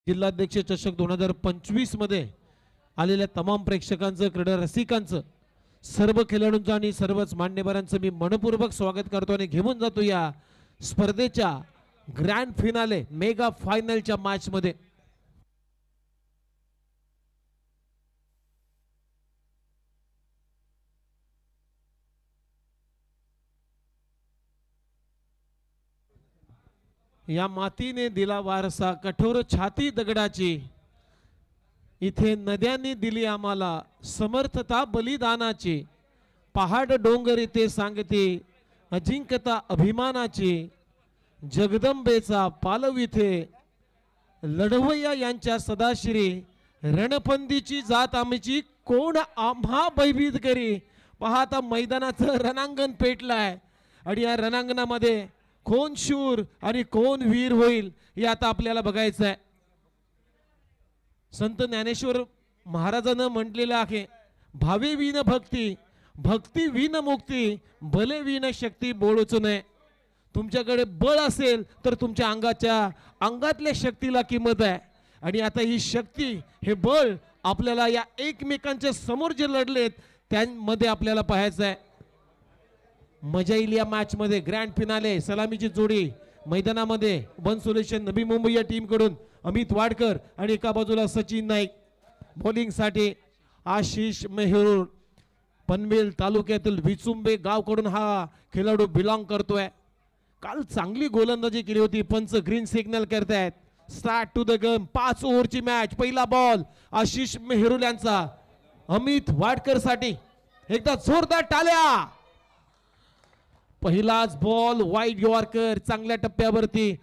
जिल्हाध्यक्ष चषक 2025 मध्ये आलेल्या तमाम प्रेक्षकांचं, क्रीडा रसिकांचं, सर्व खेळाडूंचं आणि सर्वच मान्यवरांचं मी मनपूर्वक स्वागत करतो आणि घेऊन जातो या स्पर्धेच्या ग्रँड फिनाले मेगा फायनलच्या मॅच मध्ये। या मातीने दिला वारसा कठोर छाती दगडाची, इथे नद्यांनी दिली आम्हाला समर्थता बलिदानाची, पहाड डोंगर इथे सांगते अजिंक्यता अभिमानाची, जगदंबेचा पालव इथे लढवय्या यांच्या सदाश्री, रणफंदीची जात आमची कोण आम्हा भयभीत करी। पाहता मैदानाचं रणांगण पेटलाय आणि या रणांगणामध्ये कोण शूर आणि कोण वीर होईल हे आता आपल्याला बघायचं आहे। संत ज्ञानेश्वर महाराजांना म्हटलेलं आहे, भावे विन भक्ती, भक्ती विन मुक्ती, बले विन शक्ती बोलूच नये। तुमच्याकडे बळ असेल तर तुमच्या अंगातल्या शक्तीला किंमत आहे आणि आता ही शक्ती, हे बळ आपल्याला या एकमेकांच्या समोर जे लढलेत त्यांमध्ये आपल्याला पाहायचं आहे। मजा येईल या मॅच मध्ये। ग्रँड फिनाले सलामीची जोडी मैदानामध्ये वन सोल्युशन नवी मुंबई या टीम कडून अमित वाडकर आणि एका बाजूला सचिन नाईक। बॉलिंग साठी आशिष मेहरुल, पनवेल तालुक्यातील विचुंबे गावकडून हा खेळाडू बिलॉंग करतोय। काल चांगली गोलंदाजी केली होती, पंच ग्रीन सिग्नल करतायत। स्टार्ट टू द गेम, 5 ओव्हरची मॅच। पहिला बॉल आशिष मेहरुल यांचा अमित वाडकर साठी, एकदा जोरदार टाळ्या। पहिलाच बॉल वाईड यॉर्कर, चांगल्या टप्प्यावरती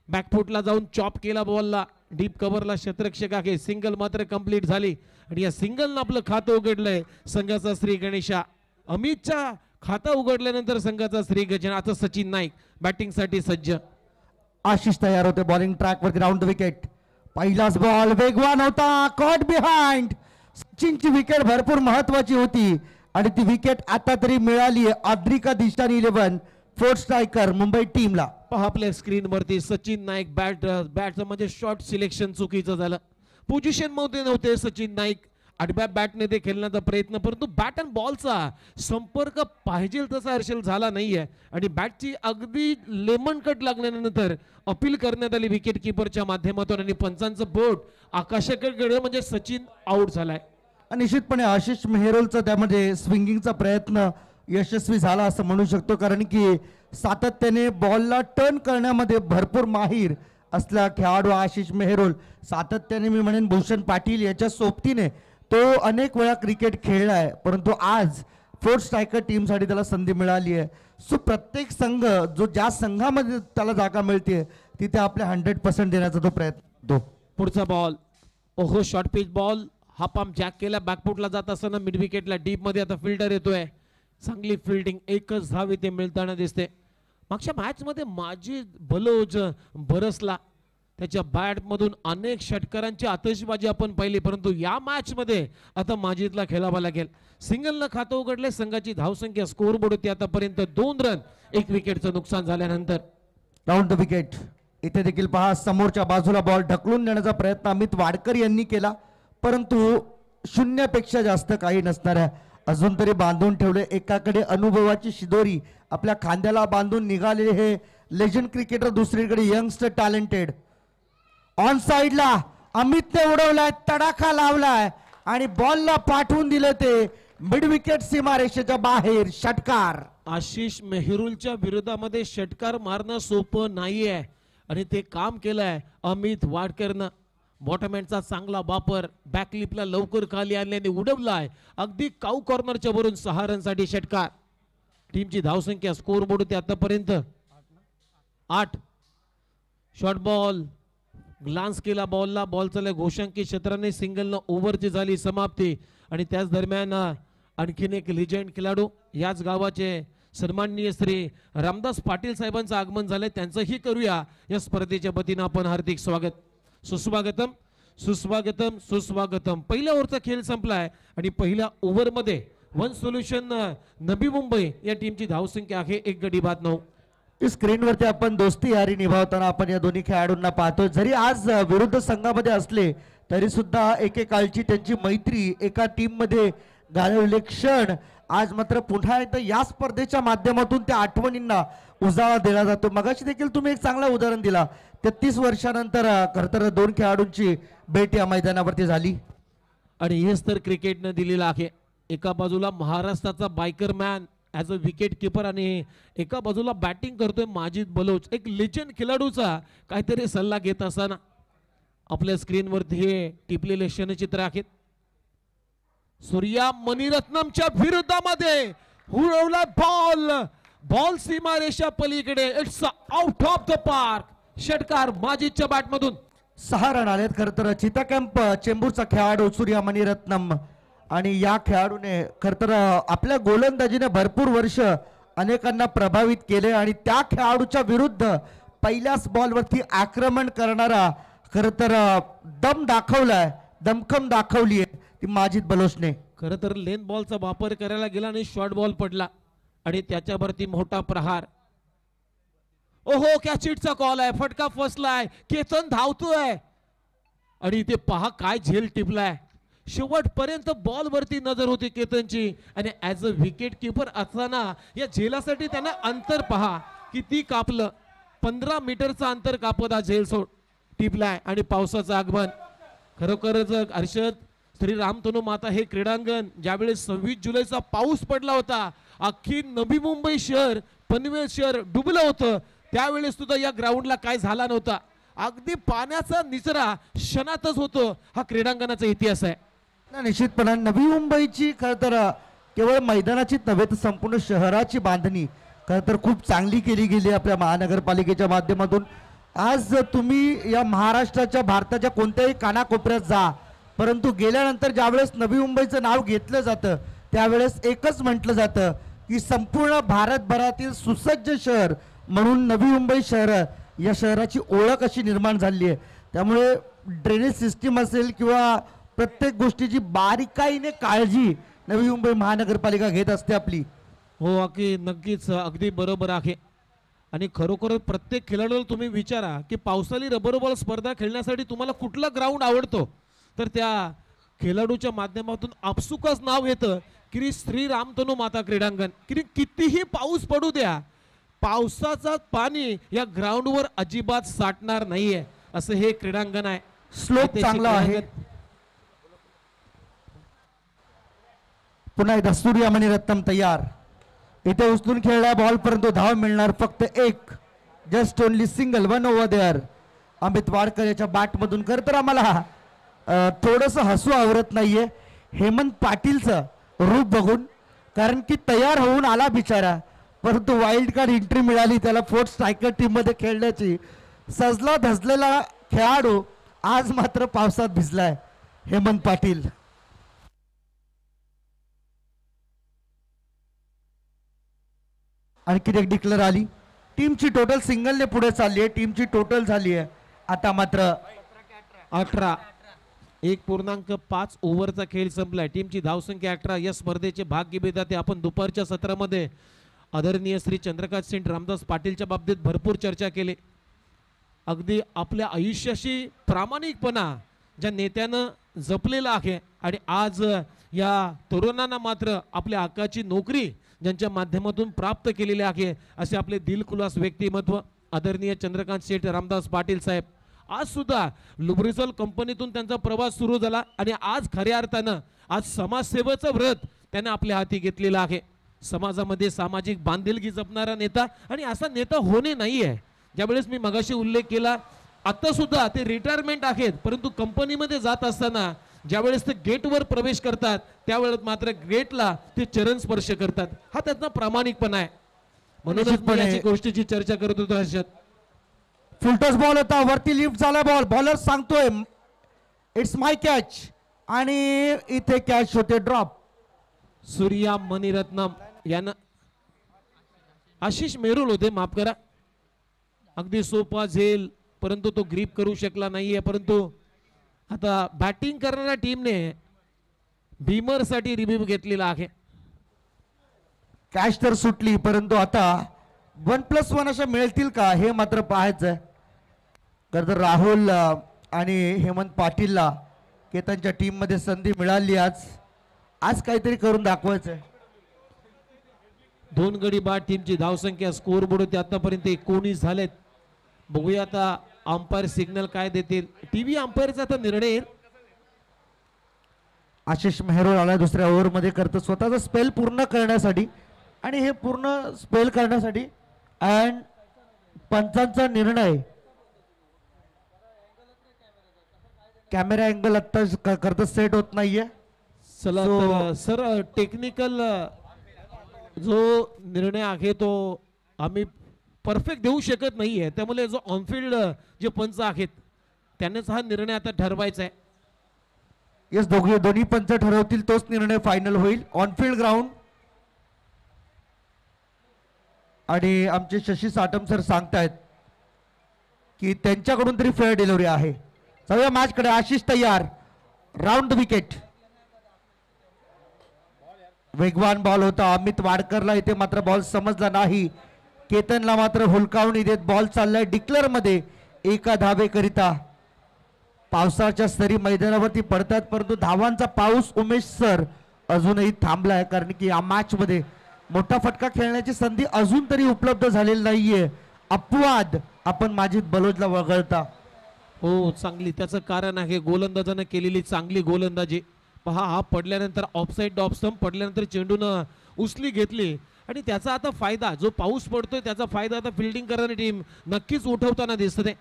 बॅकफुटला जाऊन चॉप केला बॉलला, डीप कव्हरला क्षेत्ररक्षक आहे। सिंगल मात्र कंप्लीट झाली आणि या सिंगलनं आपलं खातं उघडलंय संघाचा श्री गणेशा। अमितच्या खाता उघडल्यानंतर संघाचा श्री गणेश। आता सचिन नाईक बॅटिंग साठी सज्ज। आशिष तयार होते बॉलिंग ट्रॅक वरती, राऊंड द विकेट। पहिलाच बॉल वेगवान होता, कॉट बिहाइंड। सचिनची विकेट भरपूर महत्वाची होती आणि ती विकेट आता तरी मिळाली आहे आद्रिका दिशानी 11 फोर्थ स्ट्रायकर मुंबई टीमला। पहा आपल्या स्क्रीन वरती सचिन नाईक बॅटचं म्हणजे शॉर्ट सिलेक्शन चुकीचं झालं, पोझिशन मध्ये नव्हते सचिन नाईक। आडव्या बॅटने ते खेळण्याचा प्रयत्न, परंतु बॅट अँड बॉलचा संपर्क पाहिजे तसा हर्षल झाला नाहीये आणि बॅटची अगदी लेमन कट लागल्यानंतर अपील करण्यात आली विकेट किपरच्या माध्यमातून आणि पंचांचं बोट आकाशाकडे गेलं म्हणजे सचिन आउट झालाय। निश्चितपणे आशिष मेहरोलचा त्यामध्ये स्विंगिंगचा प्रयत्न यशस्वी झाला असं म्हणू शकतो, कारण की सातत्याने बॉलला टर्न करण्यामध्ये भरपूर माहीर असला खेळाडू आशिष मेहरोल। सातत्याने मी म्हणेन भूषण पाटील याच्या सोबतीने तो अनेक वेळा क्रिकेट खेळलाय, परंतु आज फोर्थ स्ट्रायकर टीमसाठी त्याला संधी मिळाली आहे। सो प्रत्येक संघ जो ज्या संघामध्ये त्याला जागा मिळते तिथे आपल्या 100% देण्याचा तो प्रयत्न तो। पुढचा बॉल, ओहो शॉर्ट पिच बॉल, हा पंप जॅक केला बॅकफुटला जात असताना मिड विकेटला डीप मध्ये आता फिल्डर येतोय। चांगली फिल्डिंग, एकच धाव इथे मिळताना दिसते। मागच्या मॅच मध्ये माजिद बलोच बरसला, त्याच्या बॅट मधून अनेक षटकारांची आतिषबाजी आपण पाहिली, परंतु या मॅच मध्ये आता माजिदला खेळावा लागेल। सिंगलनं खातं उघडले, संघाची धावसंख्या स्कोर बोर्ड होती आतापर्यंत 2 रन, 1 विकेटचं नुकसान झाल्यानंतर। Round the wicket. इथे देखील पहा समोरच्या बाजूला बॉल ढकलून नेण्याचा प्रयत्न अमित वाडकर यांनी केला, परंतु 0 पेक्षा जास्त काही नसणाऱ्या अजून तरी बांधून ठेवले एकाकडे अनुभवाची शिदोरी आपल्या खांद्याला बांधून निघालेले हे लेजंड क्रिकेटर, दुसरीकडे यंगस्टर टॅलेंटेड। ऑन साइडला अमितने उडवलाय, तडाखा लावलाय आणि बॉलला पाठवून दिलं ते मिड विकेट सीमारेषेच्या बाहेर। षटकार। आशिष मेहरुलच्या विरोधामध्ये षटकार मारणं सोपं नाहीये आणि ते काम केलंय अमित वाडकरनं। बॉटम एंडचा चांगला वापर, बॅकलिपला लवकर खाली आणल्याने उडवलाय, अगदी काऊ कॉर्नरच्या वरून 6 रनसाठी षटकार। टीमची धावसंख्या स्कोर बोर्ड होती आतापर्यंत 8। शॉर्ट बॉल, ग्लान्स केला बॉलला, बॉल चालला घोषांकी क्षेत्राने, सिंगलनं ओव्हरची झाली समाप्ती आणि त्याच दरम्यान आणखीन एक लिजेंड खेळाडू याच गावाचे सन्माननीय श्री रामदास पाटील साहेबांचं आगमन झालंय, त्यांचंही करूया या स्पर्धेच्या वतीनं आपण हार्दिक स्वागत, सुस्वागतम सुस्वागतम सुस्वागतम। पहिल्या ओव्हरचा खेळ संपलाय आणि पहिल्या ओव्हरमध्ये वन सोल्युशन नवी मुंबई या टीमची धावसंख्या आहे 1 गडी बाद 9। स्क्रीनवरती आपण दोस्ती यारी निभावताना आपण या दोन्ही खेळाडूंना पाहतो. जरी आज विरुद्ध संघामध्ये असले तरी सुद्धा एकेकाळची त्यांची मैत्री, एका टीम मध्ये घालवलेले क्षण आज मात्र पुन्हा एकदा या स्पर्धेच्या माध्यमातून त्या आठवणींना उजाळा दिला जातो. मगाशी देखील तुम्ही एक चांगला उदाहरण दिला. 33 वर्षानंतर खरं तर दोन खेळाडूंची भेट या मैदानावरती झाली आणि हेच तर क्रिकेटनं दिलेलं आहे. एका बाजूला महाराष्ट्राचा biker man as a wicket keeper आणि एका बाजूला बॅटिंग करतोय माजिद बलोच, एक लेजंड खेळाडूचा काहीतरी सल्ला घेत असताना आपल्या स्क्रीनवरती हे टिपलेले क्षणचित्र आहेत. सूर्या मणिरत्नमच्या विरोधामध्ये उडवला बॉल, बॉल सीमारेषा पलीकडे, it's out of the park. षटकार माजिदच्या बॅटमधून. 6 रन आलेत. खरं तर चिता कॅम्प चेंबूरचा खेळाडू सूर्या मणिरत्नम आणि या खेळाडूने खरं तर आपल्या गोलंदाजीने भरपूर वर्ष अनेकांना प्रभावित केले आणि त्या खेळाडूच्या विरुद्ध पहिल्याच बॉलवरती आक्रमण करणारा खरं तर दम दाखवलाय, दमखम दाखवली आहे ती माजिद बलोचने. खरं तर लेन बॉलचा वापर करायला गेला आणि शॉर्ट बॉल पडला आणि त्याच्यावरती मोठा प्रहार. ओहो, कॅचिटचा कॉल आहे, फटका फसलाय, केतन धावतोय आणि इथे पहा काय झेल टिपलाय. शेवटपर्यंत बॉल वरती नजर होती केतनची आणि ऍज अ विकेट किपर असताना या झेलासाठी त्यांना अंतर पहा किती कापलं. 15 मीटरचं अंतर कापत हा झेल सोड टिपलाय आणि पावसाचं आगमन. खरोखरच हर्षद, श्री रामतनू माता हे क्रीडांगण ज्यावेळेस 26 जुलैचा पाऊस पडला होता, अख्खी नवी मुंबई शहर, पनवेल शहर डुबलं होतं, त्यावेळेस सुद्धा या ग्राउंडला काय झाला नव्हता. अगदी पाण्याचा निचरा क्षणातच होतो. हा क्रीडांगणाचा इतिहास आहे. निश्चितपणे नवी मुंबईची खरं तर केवळ मैदानाची नव्हे तर संपूर्ण शहराची बांधणी खरं तर खूप चांगली केली गेली आपल्या महानगरपालिकेच्या माध्यमातून. आज तुम्ही या महाराष्ट्राच्या, भारताच्या कोणत्याही कानाकोपऱ्यात जा, परंतु गेल्यानंतर ज्यावेळेस नवी मुंबईचं नाव घेतलं जातं त्यावेळेस एकच म्हटलं जातं की संपूर्ण भारतभरातील सुसज्ज शहर म्हणून नवी मुंबई शहर, या शहराची ओळख अशी निर्माण झाली आहे. त्यामुळे ड्रेनेज सिस्टीम असेल किंवा प्रत्येक गोष्टीची बारीकाईने काळजी नवी मुंबई महानगरपालिका घेत असते आपली. हो, नक्कीच अगदी बरोबर आहे. आणि खरोखर प्रत्येक खेळाडूला तुम्ही विचारा की पावसाळी रबर बॉल स्पर्धा खेळण्यासाठी तुम्हाला कुठला ग्राउंड आवडतो, तर त्या खेळाडूच्या माध्यमातून आपसुकच नाव येतं की श्री रामतनू माता क्रीडांगण. की कितीही पाऊस पडू द्या, पावसाचा पाणी या ग्राउंडवर अजिबात साठणार नाहीये असं हे क्रीडांगण आहे. स्लोप चांगला आहे. पुन्हा एकदा सूर्या मणिरत्नम तयार. इथे उचलून खेळला बॉल, परंतु धाव मिळणार फक्त एक. Just only single, 1 over there. Amit Wadkar याच्या बॅट मधून. खरं तर आम्हाला थोडंसं हसू आवरत नाहीये हेमंत पाटीलचं रूप बघून, कारण की तयार होऊन आला बिचारा, परंतु वाईल्ड कार्ड एंट्री मिळाली त्याला फोर्थ स्ट्रायकर टीम मध्ये खेळण्याची. सजला धजलेला खेळाडू आज मात्र पावसात भिजलाय हेमंत पाटील. आणखी एक डिक्लेअर आली. टीमची टोटल सिंगलने पुढे चालली आहे. टीमची टोटल झाली आहे आता मात्र 18. 1.5 ओव्हरचा खेळ संपलाय. टीमची धावसंख्या 18. या स्पर्धेचे भाग्य विधाते आपण दुपारच्या सत्रामध्ये आदरणीय श्री चंद्रकांत सिंह रामदास पाटीलच्या बाबतीत भरपूर चर्चा केली. अगदी आपल्या आयुष्याशी प्रामाणिकपणा ज्या नेत्यानं जपलेला आहे आणि आज या तरुणांना मात्र आपल्या हक्काची नोकरी ज्यांच्या माध्यमातून प्राप्त केलेली आहे असे आपले दिलखुलास व्यक्तिमत्व आदरणीय चंद्रकांत शेठ रामदास पाटील साहेब. आज सुद्धा लुब्रिझॉल कंपनीतून त्यांचा प्रवास सुरू झाला आणि आज खऱ्या अर्थानं आज समाजसेवेचं व्रत त्याने आपल्या हाती घेतलेलं आहे. समाजामध्ये सामाजिक बांधिलकी जपणारा नेता आणि असा नेता होणे नाहीये. ज्यावेळेस मी मगाशी उल्लेख केला, आता सुद्धा ते रिटायरमेंट आहेत, परंतु कंपनीमध्ये जात असताना ज्यावेळेस ते गेटवर प्रवेश करतात त्यावेळेस मात्र गेटला ते चरण स्पर्श करतात. हा त्याचा प्रामाणिकपणा आहे. म्हणून याची गोष्टीची चर्चा करत होतो हर्षद. फुलटॉस बॉल होता, वरती लिफ्ट झाला बॉल, बॉलर सांगतोय इट्स माय कॅच आणि इथे कॅच होते ड्रॉप. सूर्या मणिरत्नम यानं आशिष मेरुल होते, माफ करा. अगदी सोपा झेल, परंतु तो ग्रीप करू शकला नाहीये. परंतु आता बॅटिंग करणाऱ्या टीमने भीमर साठी रिव्ह्यू घेतलेला आहे. कॅच तर सुटली, परंतु आता 1+1 अशा मिळतील का हे मात्र पाहायचं आहे. खरं तर राहुल आणि हेमंत पाटीलला केतनच्या टीम मध्ये संधी मिळाली. आज आज काहीतरी करून दाखवायचं आहे. 2 गडी बाद टीमची धावसंख्या स्कोर बोर्ड होती आतापर्यंत 19 झालेत. बघूया आता अंपायर सिग्नल काय देतील. टीव्ही अंपायरचा आता निर्णय येईल. आशिष मेहरोल आला दुसऱ्या ओव्हरमध्ये. करतो स्वतःचा स्पेल पूर्ण करण्यासाठी आणि हे पूर्ण स्पेल करण्यासाठी अँड पंचांचा निर्णय. कॅमेरा अँगल आता करता सेट होत नाहीये. चला तर सर टेक्निकल जो निर्णय आहे तो आम्ही परफेक्ट देऊ शकत नाहीये. त्यामुळे जो ऑनफिल्ड जे पंच आहेत त्यांनाच हा निर्णय आता ठरवायचा आहे. येस, दोन्ही पंच ठरवतील तोच निर्णय फायनल होईल. ऑनफिल्ड ग्राउंड आणि आमचे शशी साटम सर सांगतायत की त्यांच्याकडून तरी फेअर डिलिव्हरी आहे. जाऊया मॅच कडे. आशिष तयार. Round wicket. वेगवान बॉल होता अमित वाडकरला. इथे मात्र बॉल समजला नाही. केतनला मात्र हुलकावणी देत बॉल चाललाय डिक्लेअर मध्ये एका धावेकरिता. पावसाच्या सरी मैदानावरती पडतात परंतु धावांचा पाऊस उमेश सर अजूनही थांबलाय. कारण की या मॅच मध्ये मोठा फटका खेळण्याची संधी अजून तरी उपलब्ध झालेली नाहीये. अपवाद आपण माजिद बलोचला वगळता. हो चांगली त्याचं कारण आहे गोलंदाजानं केलेली चांगली गोलंदाजी. पहा हा पडल्यानंतर ऑफसाईड ऑफ स्टंप पडल्यानंतर चेंडून उचली घेतली आणि त्याचा आता फायदा जो पाऊस पडतोय त्याचा फायदा आता फिल्डिंग करणारी टीम नक्कीच उठवताना दिसते.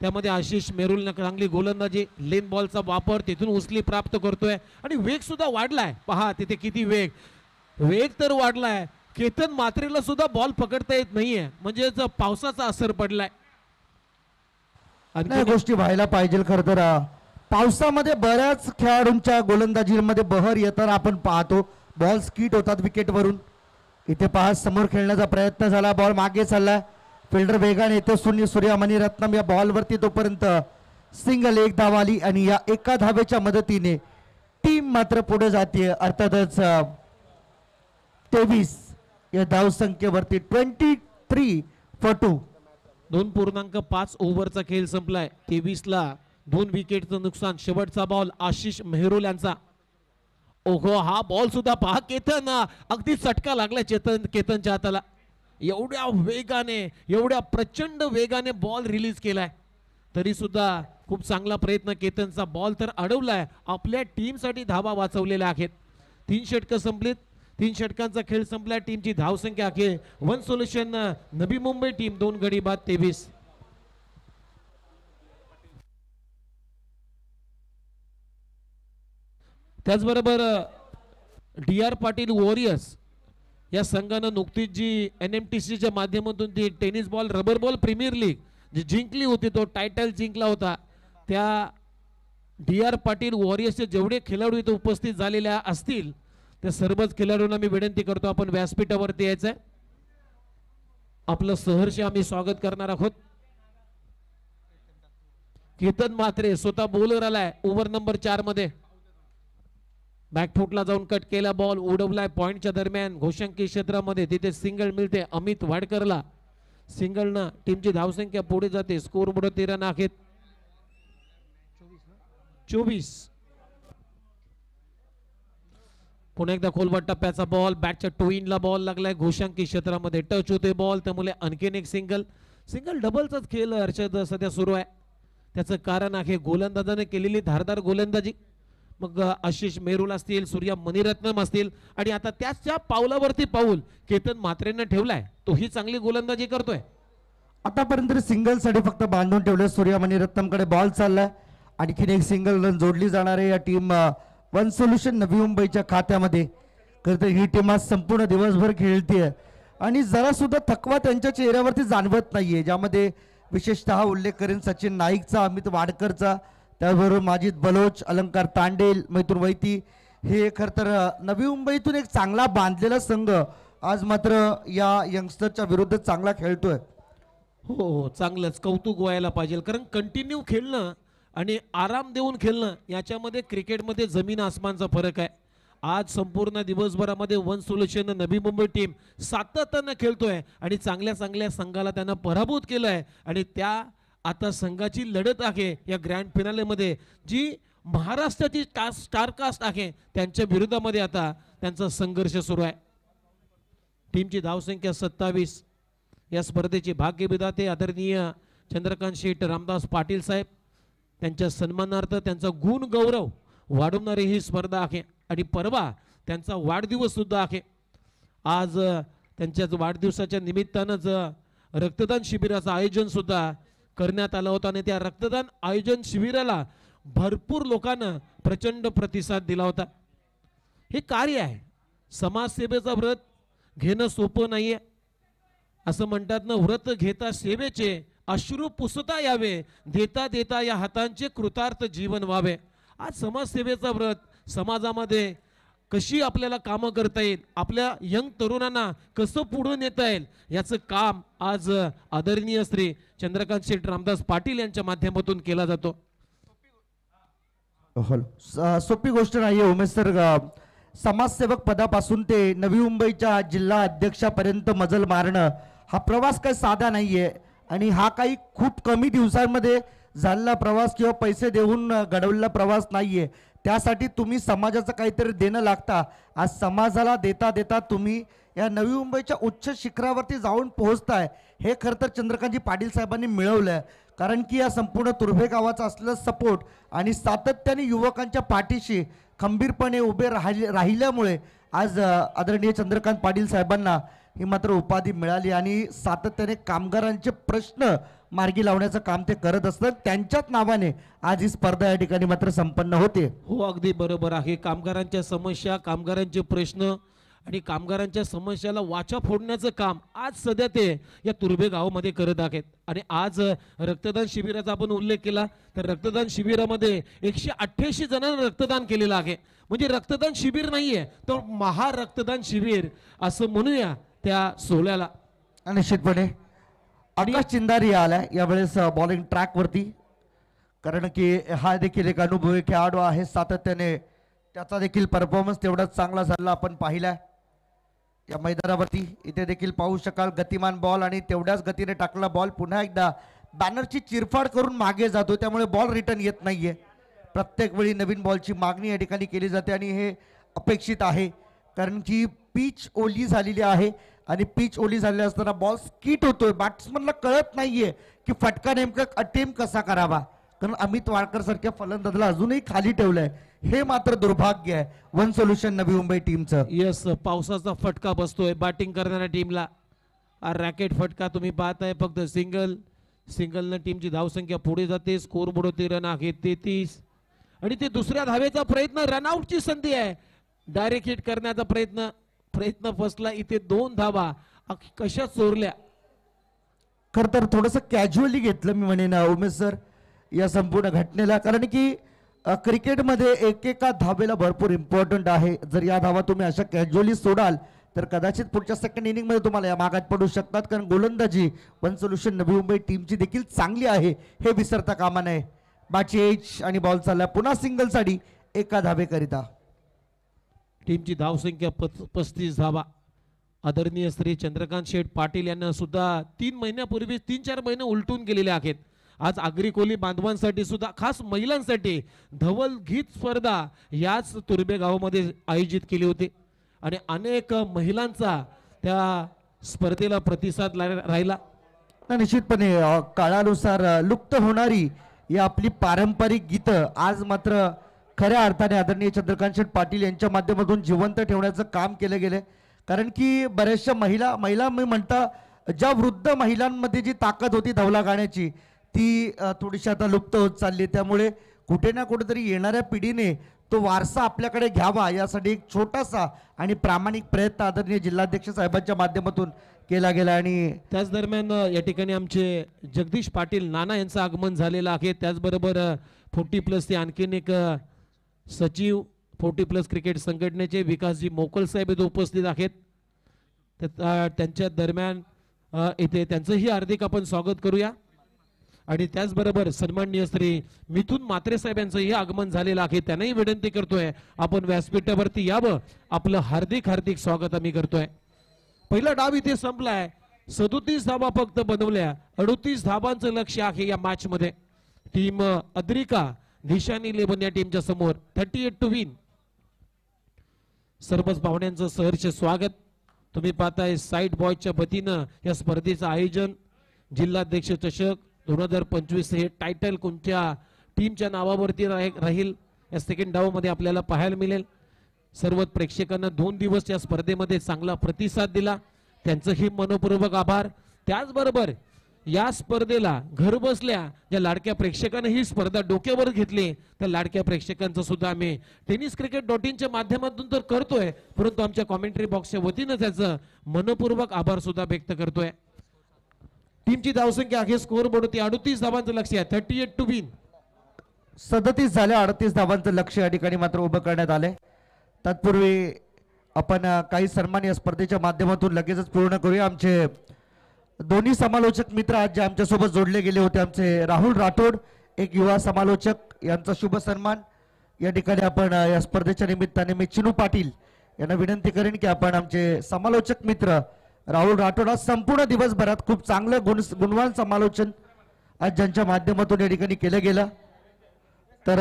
त्यामध्ये आशिष मेहरुलने चांगली गोलंदाजी. लेन बॉलचा वापर तिथून उचली प्राप्त करतोय आणि वेग सुद्धा वाढलाय. पहा तिथे किती वेग तर वाढलाय. केतन मात्रेला सुद्धा बॉल पकडता येत नाहीये म्हणजे पावसाचा असर पडलाय. नाही गोष्टी व्हायला पाहिजे. खरं तर पावसामध्ये बऱ्याच खेळाडूंच्या गोलंदाजीमध्ये बहर येताना आपण पाहतो. बॉल स्किट होतात विकेटवरून. इथे पहा समोर खेळण्याचा प्रयत्न झाला. बॉल मागे चाललाय. फिल्डर वेगाने येतो. सूर्या मणिरत्नम या बॉलवरती तोपर्यंत सिंगल एक धाव आली आणि या एका धावेच्या मदतीने टीम मात्र पुढे जाते. अर्थातच 23 या धावसंख्येवरती 23 for 2. 2.5 ओव्हरचा खेळ संपलाय. 23 ला 2 विकेटचं नुकसान. शेवटचा बॉल आशिष मेहरुल यांचा. ओहो हा बॉल सुद्धा पहा केतन अगदी चटका लागला केतनच्या हाताला. एवढ्या वेगाने एवढ्या प्रचंड वेगाने बॉल रिलीज केलाय तरी सुद्धा खूप चांगला प्रयत्न केतनचा. बॉल तर अडवलाय. आपल्या टीमसाठी धावा वाचवलेल्या आहेत. 3 षटकं संपलीत. 3 षटकांचा खेळ संपला. टीमची धावसंख्या आहे 1 सोल्युशन नवी मुंबई टीम 2 गडी बाद 23. त्याचबरोबर डी.आर. पाटील वॉरियर्स या संघानं नुकतीच जी NMTCच्या माध्यमातून ती tennis ball rubber ball premier league जी जिंकली होती तो टायटल जिंकला होता. त्या डी.आर. पाटील वॉरियर्सचे जेवढे खेळाडू इथे उपस्थित झालेल्या असतील त्या सर्वच खेळाडूंना मी विनंती करतो आपण व्यासपीठावरती यायचंय. आपलं सहर्ष आम्ही स्वागत करणार आहोत. केतन मात्रे स्वतः बॉलर आलाय ओव्हर नंबर 4 मध्ये. बॅकफुटला जाऊन कट केला बॉल उडवलाय पॉइंटच्या दरम्यान घोषंकी क्षेत्रामध्ये. तिथे सिंगल मिळते अमित वाडकरला. सिंगलनं टीमची धावसंख्या पुढे जाते. स्कोर बोर्ड 13 रन आहेत. 24. पुन्हा एकदा खोलवर टप्प्याचा बॉल. बॅटच्या टोईनला बॉल लागलाय. घोषंकी क्षेत्रामध्ये टच होते बॉल त्यामुळे आणखीन एक सिंगल डबलचाच खेळ हर्षद सध्या सुरू आहे. त्याचं कारण आहे गोलंदाजाने केलेली धारदार गोलंदाजी. मग आशिष मेहरुल असतील सूर्या मणिरत्नम असतील आणि आता त्याच्या पावलावरती पाऊल केतन मात्रेनं ठेवलाय. तोही चांगली गोलंदाजी करतोय. आतापर्यंत सिंगल साठी फक्त बांधून ठेवले. सूर्या मणिरत्नम कडे बॉल चाललाय. आणखीन एक सिंगल रन जोडली जाणार आहे या टीम 1 सोल्युशन नवी मुंबईच्या खात्यामध्ये. खरं तर ही टीम आज संपूर्ण दिवसभर खेळतीये आणि जरा सुद्धा थकवा त्यांच्या चेहऱ्यावरती जाणवत नाहीये. ज्यामध्ये विशेषतः उल्लेख करेन सचिन नाईकचा, अमित वाडकरचा, त्याचबरोबर माजिद बलोच, अलंकार तांडेल, मैथुन वैती. हे खरं तर नवी मुंबईतून एक चांगला बांधलेला संघ आज मात्र या यंगस्टरच्या विरुद्ध चांगला खेळतोय. हो चांगलंच कौतुक व्हायला पाहिजे. कारण कंटिन्यू खेळणं आणि आराम देऊन खेळणं याच्यामध्ये क्रिकेटमध्ये जमीन आसमानचा फरक आहे. आज संपूर्ण दिवसभरामध्ये one solution Navi Mumbai team सातत्यानं खेळतोय आणि चांगल्या चांगल्या संघाला त्यांना पराभूत केलंय आणि त्या आता संघाची लढत आहे या ग्रँड फिनालेमध्ये जी महाराष्ट्राची स्टारकास्ट आहे त्यांच्या विरोधामध्ये आता त्यांचा संघर्ष सुरू आहे. टीमची धावसंख्या 27. या स्पर्धेचे भाग्यविधाते आदरणीय चंद्रकांत शेठ रामदास पाटील साहेब त्यांच्या सन्मानार्थ त्यांचा गुण गौरव वाढवणारी ही स्पर्धा आहे आणि परवा त्यांचा वाढदिवस सुद्धा आहे. आज त्यांच्या वाढदिवसाच्या निमित्तानंच रक्तदान शिबिराचं आयोजन सुद्धा करण्यात आलं होतं आणि त्या रक्तदान आयोजन शिबिराला भरपूर लोकांना प्रचंड प्रतिसाद दिला होता. हे कार्य आहे, समाजसेवेचा व्रत घेणं सोपं नाहीये. असं म्हणतात ना, व्रत घेता सेवेचे अश्रू पुसता यावे, देता देता या हातांचे कृतार्थ जीवन व्हावे. आज समाजसेवेचा व्रत समाजामध्ये कशी आपल्याला कामं करता येईल, आपल्या यंग तरुणांना कसं पुढे नेता येईल याचं काम आज आदरणीय श्री चंद्रकांत शेठ रामदास पाटील यांच्या माध्यमातून केला जातो. सोपी गोष्ट नाहीये उमेश सर. समाजसेवक पदापासून ते नवी मुंबईच्या जिल्हा अध्यक्षापर्यंत मजल मारणं हा प्रवास काही साधा नाहीये आणि हा काही खूप कमी दिवसांमध्ये झालेला प्रवास किंवा पैसे देऊन घडवलेला प्रवास नाहीये. त्यासाठी तुम्ही समाजाचं काहीतरी देणं लागता. आज समाजाला देता देता तुम्ही या नवी मुंबईच्या उच्च शिखरावरती जाऊन पोहोचताय. हे खरं तर चंद्रकांतजी पाटील साहेबांनी मिळवलंय, कारण की या संपूर्ण तुर्भे गावाचा असलेला सपोर्ट आणि सातत्याने युवकांच्या पाठीशी खंबीरपणे उभे राहिल्यामुळे आज आदरणीय चंद्रकांत पाटील साहेबांना ही मात्र उपाधी मिळाली आणि सातत्याने कामगारांचे प्रश्न मार्गी लावण्याचं काम ते करत असतात. त्यांच्याच नावाने आज ही स्पर्धा या ठिकाणी मात्र संपन्न होते. हो, अगदी बरोबर आहे. कामगारांच्या समस्या, कामगारांचे प्रश्न आणि कामगारांच्या समस्याला वाचा फोडण्याचं काम आज सध्या ते या तुर्भे गावामध्ये करत आहेत. आणि आज रक्तदान शिबिराचा आपण उल्लेख केला तर रक्तदान शिबिरामध्ये 188 जणांना रक्तदान केलेलं आहे. म्हणजे रक्तदान शिबिर नाहीये तर महारक्तदान शिबिर असं म्हणूया त्या सोहळ्याला. निश्चितपणे आकाश चिंदारी आलाय यावेळेस बॉलिंग ट्रॅक वरती, कारण की हा देखील एक अनुभवी खेळाडू आहे. सातत्याने त्याचा देखील परफॉर्मन्स तेवढाच चांगला झाला आपण पाहिलाय या मैदानावरती. इथे देखील पाहू शकाल गतिमान बॉल आणि तेवढ्याच गतीने टाकला बॉल पुन्हा एकदा बॅनरची चिरफाड करून मागे जातो, त्यामुळे बॉल रिटर्न येत नाहीये. प्रत्येक वेळी नवीन बॉलची मागणी या ठिकाणी केली जाते आणि हे अपेक्षित आहे, कारण की पिच ओली झालेली आहे आणि पिच ओली झालेली असताना बॉल स्किट होतोय. बॅट्समनला कळत नाहीये की फटका नेमका अटेम्प्ट कसा करावा, कारण अमित वाडकर सारख्या फलंदाजाला अजूनही खाली ठेवलंय. हे मात्र दुर्भाग्य आहे one solution Navi Mumbai टीमचं. Yes, पावसाचा फटका बसतोय बॅटिंग करणाऱ्या टीमला. रॅकेट फटका तुम्ही पाहताय, फक्त सिंगलनं टीमची धावसंख्या पुढे जाते. स्कोर बोर्ड होते, रन आहे 33 आणि ते दुसऱ्या धावेचा प्रयत्न, रनआउटची संधी आहे. डायरेक्ट हिट करण्याचा प्रयत्न फसला. इथे 2 धावा कशा चोरल्या. खर तर थोडस कॅज्युअली घेतलं मी म्हणेन उमेश सर या संपूर्ण घटनेला, कारण की क्रिकेटमध्ये एकेका धावेला भरपूर इम्पॉर्टंट आहे. जर या धावा तुम्ही अशा कॅज्युअली सोडाल तर कदाचित पुढच्या सेकंड इनिंग मध्ये तुम्हाला या मागात पडू शकतात, कारण गोलंदाजी वन सोल्युशन नवी मुंबई टीमची देखील चांगली आहे हे विसरता कामा नये. बाची एज आणि बॉल चालला पुन्हा सिंगल साठी एका धावेकरिता. टीमची धावसंख्या 35 धावा. आदरणीय श्री चंद्रकांत शेठ पाटील यांना सुद्धा 3-4 महिने उलटून गेलेले आहेत. आज आगरी कोली बांधवांसाठी सुद्धा खास महिलांसाठी धवल गीत स्पर्धा याच तुर्भे गावामध्ये आयोजित केली होती आणि अनेक महिलांचा त्या स्पर्धेला प्रतिसाद राहिला. निश्चितपणे काळानुसार लुप्त होणारी ही आपली पारंपरिक गीतं आज मात्र खऱ्या अर्थाने आदरणीय चंद्रकांत शेठ पाटील यांच्या माध्यमातून जिवंत ठेवण्याचं काम केलं गेलं. कारण की बऱ्याचशा महिला मी म्हणता ज्या वृद्ध महिलांमध्ये जी ताकद होती धवला गाण्याची ती थोडीशी आता लुप्त होत चालली. त्यामुळे कुठे ना कुठेतरी येणाऱ्या पिढीने तो वारसा आपल्याकडे घ्यावा यासाठी एक छोटासा आणि प्रामाणिक प्रयत्न आदरणीय जिल्हाध्यक्ष साहेबांच्या माध्यमातून केला गेला. आणि त्याच दरम्यान या ठिकाणी आमचे जगदीश पाटील नाना यांचं आगमन झालेलं आहे. त्याचबरोबर 40+ ते आणखीन एक सचिव 40+ क्रिकेट संघटनेचे विकासजी मोकल साहेब इथे उपस्थित आहेत. त्यांच्या दरम्यान इथे त्यांचंही हार्दिक आपण स्वागत करूया. आणि त्याचबरोबर सन्माननीय श्री मिथुन म्हात्रे साहेब यांचंही आगमन झालेलं आहे. त्यांनाही विनंती करतोय आपण व्यासपीठावरती यावं. आपलं हार्दिक हार्दिक स्वागत आम्ही करतोय. पहिला डाव इथे संपलाय. 37 धाबा फक्त बनवल्या. 38 धाबांचं लक्ष आहे या मॅच मध्ये. टीम अद्रिका निशानी 11 या टीमच्या समोर 38 टू विन. सर्वच पाहुण्यांचं सहर्ष स्वागत. तुम्ही पाहताय साईड बॉयच्या वतीनं या स्पर्धेचं आयोजन. जिल्हाध्यक्ष चषक 2025 हे टायटल कोणत्या टीमच्या नावावरती राहील या सेकंड डाव मध्ये आपल्याला पाहायला मिळेल. सर्व प्रेक्षकांना 2 दिवस या स्पर्धेमध्ये चांगला प्रतिसाद दिला, त्यांचंही मनपूर्वक आभार. त्याचबरोबर या स्पर्धेला घर बसल्या ज्या लाडक्या प्रेक्षकांनी ही स्पर्धा डोक्यावर घेतली त्या लाडक्या प्रेक्षकांचं सुद्धा आम्ही tenniscricket.in च्या माध्यमातून तर करतोय, परंतु आमच्या कॉमेंट्री बॉक्सच्या वतीनं त्याचं मनपूर्वक आभार सुद्धा व्यक्त करतोय. टीमची धावसंख्या आहे स्कोअर बोर्डवरती 38 धावांचं लक्ष आहे. 38 टू विन. 37 झाल्या. 38 धावांचं लक्ष या ठिकाणी मात्र उभं करण्यात आलंय. तत्पूर्वी आपण काही सन्मान या स्पर्धेच्या माध्यमातून लगेचच पूर्ण करूया. आमचे दोन्ही समालोचक मित्र आज जे आमच्यासोबत जोडले गेले होते, आमचे राहुल राठोड एक युवा समालोचक यांचा शुभ सन्मान या ठिकाणी आपण या स्पर्धेच्या निमित्ताने मी चिनू पाटील यांना विनंती करेन की आपण आमचे समालोचक मित्र राहुल राठोड आज संपूर्ण दिवसभरात खूप चांगलं गुणवान समालोचन आज ज्यांच्या माध्यमातून या ठिकाणी केलं गेलं. तर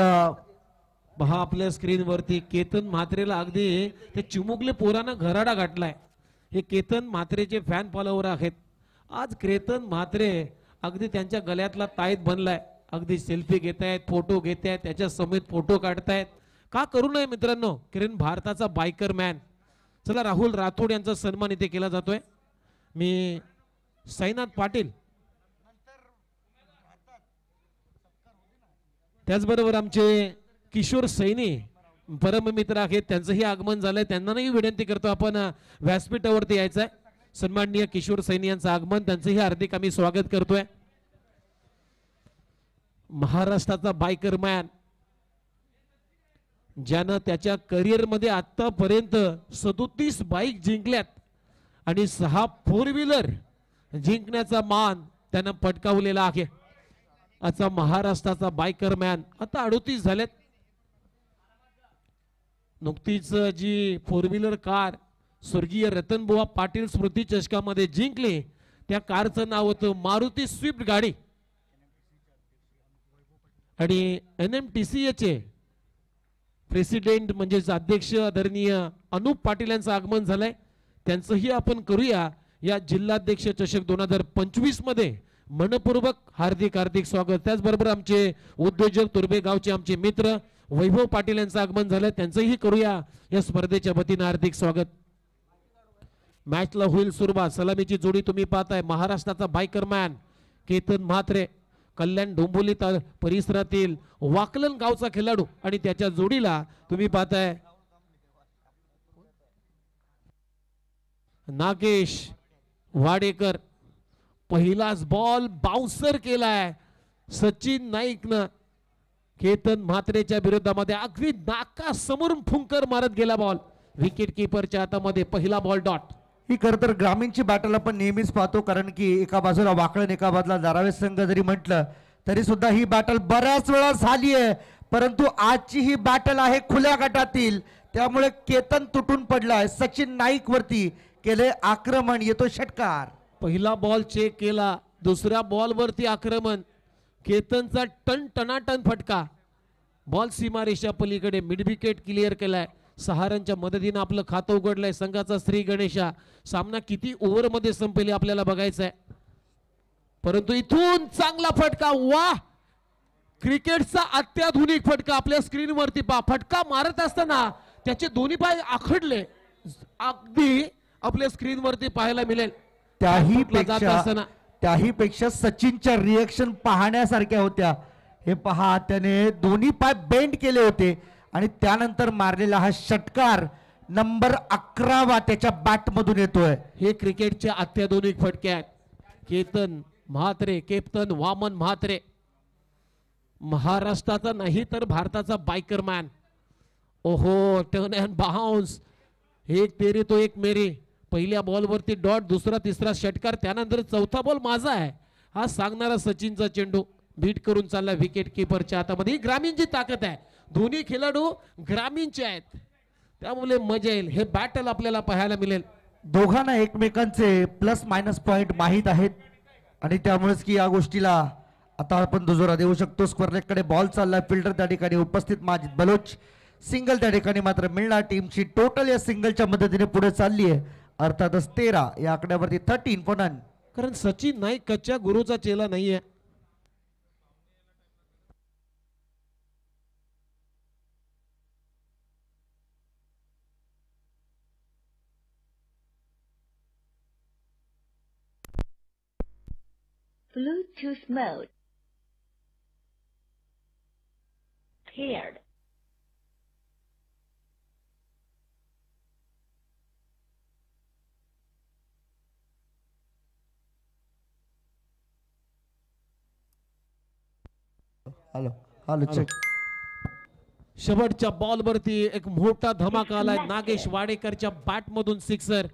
पहा आपल्या स्क्रीनवरती केतन म्हात्रेला अगदी ते चिमुकले पोरांना घराडा गाठलाय. हे केतन म्हात्रेचे फॅन फॉलोवर आहेत. आज केतन म्हात्रे अगदी त्यांच्या गळ्यातला ताईत बनलाय. अगदी सेल्फी घेतायत, फोटो घेतायत, त्याच्या समेत फोटो काढतायत. का करू नये मित्रांनो, कारण भारताचा बायकर मॅन. चला राहुल राठोड यांचा सन्मान इथे केला जातोय. मी साईनाथ पाटील त्याचबरोबर आमचे किशोर सैनी परम मित्र आहेत, त्यांचंही आगमन झालंय. त्यांनाही विनंती करतो आपण व्यासपीठावरती यायचंय. सन्माननीय किशोर सैनी यांचं आगमन, त्यांचंही हार्दिक आम्ही स्वागत करतोय. महाराष्ट्राचा बायकर मॅन ज्यानं त्याच्या करिअर मध्ये आतापर्यंत 37 बाईक जिंकल्यात आणि 6 4 व्हीलर जिंकण्याचा मान त्यानं पटकावलेला आहे. असा महाराष्ट्राचा बायकर मॅन आता 38 झालेत. नुकतीच जी 4 व्हीलर कार स्वर्गीय रतनबुवा पाटील स्मृती चषकामध्ये जिंकली त्या कारचं नाव होतं मारुती स्विफ्ट गाडी. आणि NMTCA चे प्रेसिडेंट म्हणजे अध्यक्ष आदरणीय अनुप पाटील यांचं आगमन झालंय. त्यांचंही आपण करूया या जिल्हाध्यक्ष चषक 2025 मध्ये मनपूर्वक हार्दिक हार्दिक स्वागत. त्याचबरोबर आमचे उद्योजक तुर्बे गावचे आमचे मित्र वैभव पाटील यांचं आगमन झालंय, त्यांचंही करूया या स्पर्धेच्या वतीनं हार्दिक स्वागत. मॅचला होईल सुरुवात. सलामीची जोडी तुम्ही पाहताय. महाराष्ट्राचा बायकर मॅन केतन म्हात्रे, कल्याण डोंबिवली परिसरातील वाकलन गावचा खेळाडू आणि त्याच्या जोडीला तुम्ही पाहताय नागेश वाडेकर. पहिलाच बॉल बाउन्सर केलाय सचिन नाईकनं केतन म्हात्रेच्या विरोधामध्ये. अगदी नाका समोरून फुंकर मारत गेला बॉल विकेट किपरच्या हातामध्ये. पहिला बॉल डॉट. ही खरं तर ग्रामीणची बॅटल आपण नेहमीच पाहतो, कारण की एका बाजूला वाकळण एका बाजूला दारावे संघ जरी म्हटलं तरी सुद्धा ही बॅटल बऱ्याच वेळा झाली आहे. परंतु आजची ही बॅटल आहे खुल्या गटातील, त्यामुळे केतन तुटून पडलाय. सचिन नाईक वरती केले आक्रमण, येतो षटकार. पहिला बॉल चेक केला, दुसऱ्या बॉल वरती आक्रमण. केतनचा टनाटन फटका. बॉल सीमारेषा पलीकडे मिड विकेट क्लिअर केलाय. 6 रनच्या मदतीनं आपलं खातं उघडलंय संघाचा श्री गणेशा. सामना किती ओव्हर मध्ये संपेल आपल्याला बघायचं आहे, परंतु इथून चांगला फटका. वा, क्रिकेटचा अत्याधुनिक फटका आपल्या स्क्रीनवरती पहा. फटका मारत असताना त्याचे दोन्ही पाय आखडले, अगदी आपल्या स्क्रीनवरती पाहायला मिळेल. त्याही पेक्षा सचिनच्या रिएक्शन पाहण्यासारख्या होत्या. हे पहा, त्याने दोन्ही पाय बेंड केले होते आणि त्यानंतर मारलेला हा षटकार नंबर 11 त्याच्या बॅट मधून येतोय. हे क्रिकेटचे अत्याधुनिक फटके आहेत. केतन म्हात्रे, कॅप्टन वामन म्हात्रे, महाराष्ट्राचा नाही तर भारताचा बायकर मॅन. ओहो, टर्न अँड बाउन्स. एक तेरी तो एक मेरी. पहिल्या बॉल वरती डॉट, दुसरा तिसरा षटकार, त्यानंतर चौथा बॉल माझा आहे हा सांगणारा सचिनचा चेंडू. बीट करून चालला विकेट किपरच्या हातामध्ये. ही ग्रामीणची ताकद आहे. दोन्ही खेळाडू ग्रामीणचे आहेत, त्यामुळे मजा येईल. हे बॅटल आपल्याला पाहायला मिळेल. दोघांना एकमेकांचे प्लस मायनस पॉइंट माहीत आहेत आणि त्यामुळेच की या गोष्टीला आता आपण दुजोरा देऊ शकतो. स्क्वेअरलेगकडे बॉल चालला, फिल्डर त्या ठिकाणी उपस्थित माजिद बलोच. सिंगल त्या ठिकाणी मात्र मिळणार. टीमची टोटल या सिंगलच्या मदतीने पुढे चालली आहे, अर्थातच 13 या आकड्यावरती 13 फॉर नन. कारण सचिन नाईक कच्च्या गुरुचा चेला नाहीये. Bluetooth mode. Paired. Hello hello check. शेवटच्या बॉल वरती एक मोठा धमाका आलाय. नागेश वाडेकरच्या बॅट मधून सिक्सर.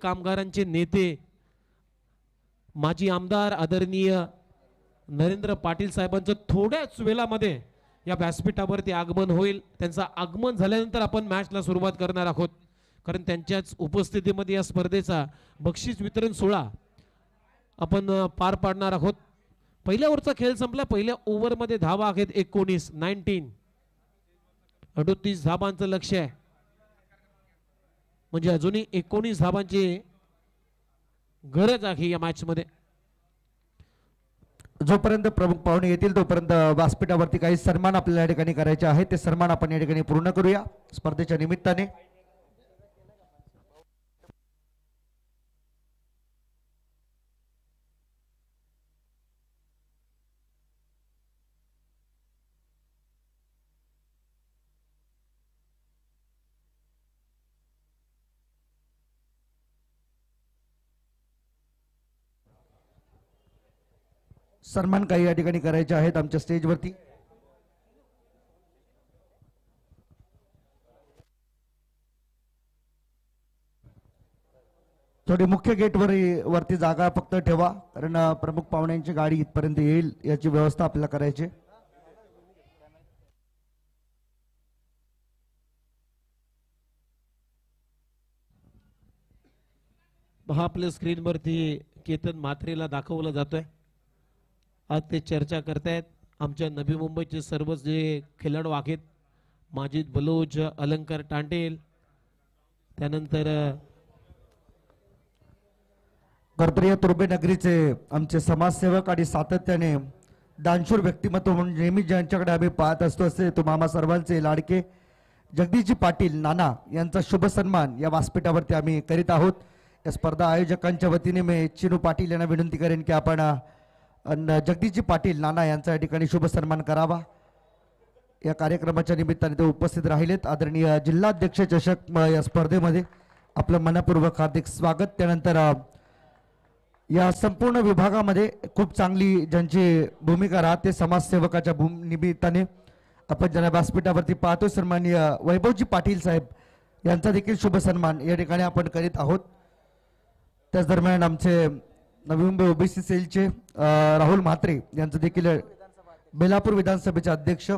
कामगारांचे नेते माजी आमदार आदरणीय नरेंद्र पाटील साहेबांचं थोड्याच वेळामध्ये या व्यासपीठावरती आगमन होईल. त्यांचं आगमन झाल्यानंतर आपण मॅचला सुरुवात करणार आहोत, कारण त्यांच्याच उपस्थितीमध्ये या स्पर्धेचा बक्षीस वितरण सोहळा आपण पार पाडणार आहोत. पहिल्या ओव्हरचा खेळ संपला. पहिल्या ओव्हरमध्ये धावा आहेत 19 38 धाबांचं लक्ष आहे, म्हणजे अजूनही 19 धाबांची गरज आहे या मॅच मध्ये. जोपर्यंत प्रमुख पाहुणे येतील तोपर्यंत व्यासपीठावरती काही सन्मान आपल्याला या ठिकाणी करायचे आहेत. ते सन्मान आपण या ठिकाणी पूर्ण करूया स्पर्धेच्या निमित्ताने. सन्मान काही या ठिकाणी करायचे आहेत आमच्या स्टेजवरती. थोडी मुख्य गेट वरती जागा फक्त ठेवा, कारण प्रमुख पाहुण्यांची गाडी इथपर्यंत येईल याची व्यवस्था आपल्याला करायची. पहा आपल्या स्क्रीनवरती केतन म्हात्रेला दाखवलं जातोय. आज ते चर्चा करतायत. आमच्या नवी मुंबईचे सर्व जे खेळाडू आहेत, माजिद बलोच, अलंकार टांडेल, त्यानंतर कर्तव्य तुर्बे नगरीचे आमचे समाजसेवक आणि सातत्याने दानशूर व्यक्तिमत्व म्हणून नेहमी ज्यांच्याकडे आम्ही पाहत असतो असे तो मामा सर्वांचे लाडके जगदीशजी पाटील नाना यांचा शुभ सन्मान या व्यासपीठावरती आम्ही करीत आहोत. या स्पर्धा आयोजकांच्या वतीने मी चिनू पाटील यांना विनंती करेन की आपण जगदीशजी पाटील नाना यांचा या ठिकाणी शुभ सन्मान करावा. या कार्यक्रमाच्या निमित्ताने ते उपस्थित राहिलेत. आदरणीय जिल्हाध्यक्ष चषक या स्पर्धेमध्ये आपलं मनपूर्वक हार्दिक स्वागत. त्यानंतर या संपूर्ण विभागामध्ये खूप चांगली ज्यांची भूमिका राहते समाजसेवकाच्या निमित्ताने आपण ज्यांना व्यासपीठावरती पाहतो सन्माननीय वैभवजी पाटील साहेब यांचा देखील शुभ सन्मान या ठिकाणी आपण करीत आहोत. त्याच दरम्यान आमचे नवी मुंबई ओबीसी सेलचे राहुल म्हात्रे यांचं देखील बेलापूर विधानसभेचे अध्यक्ष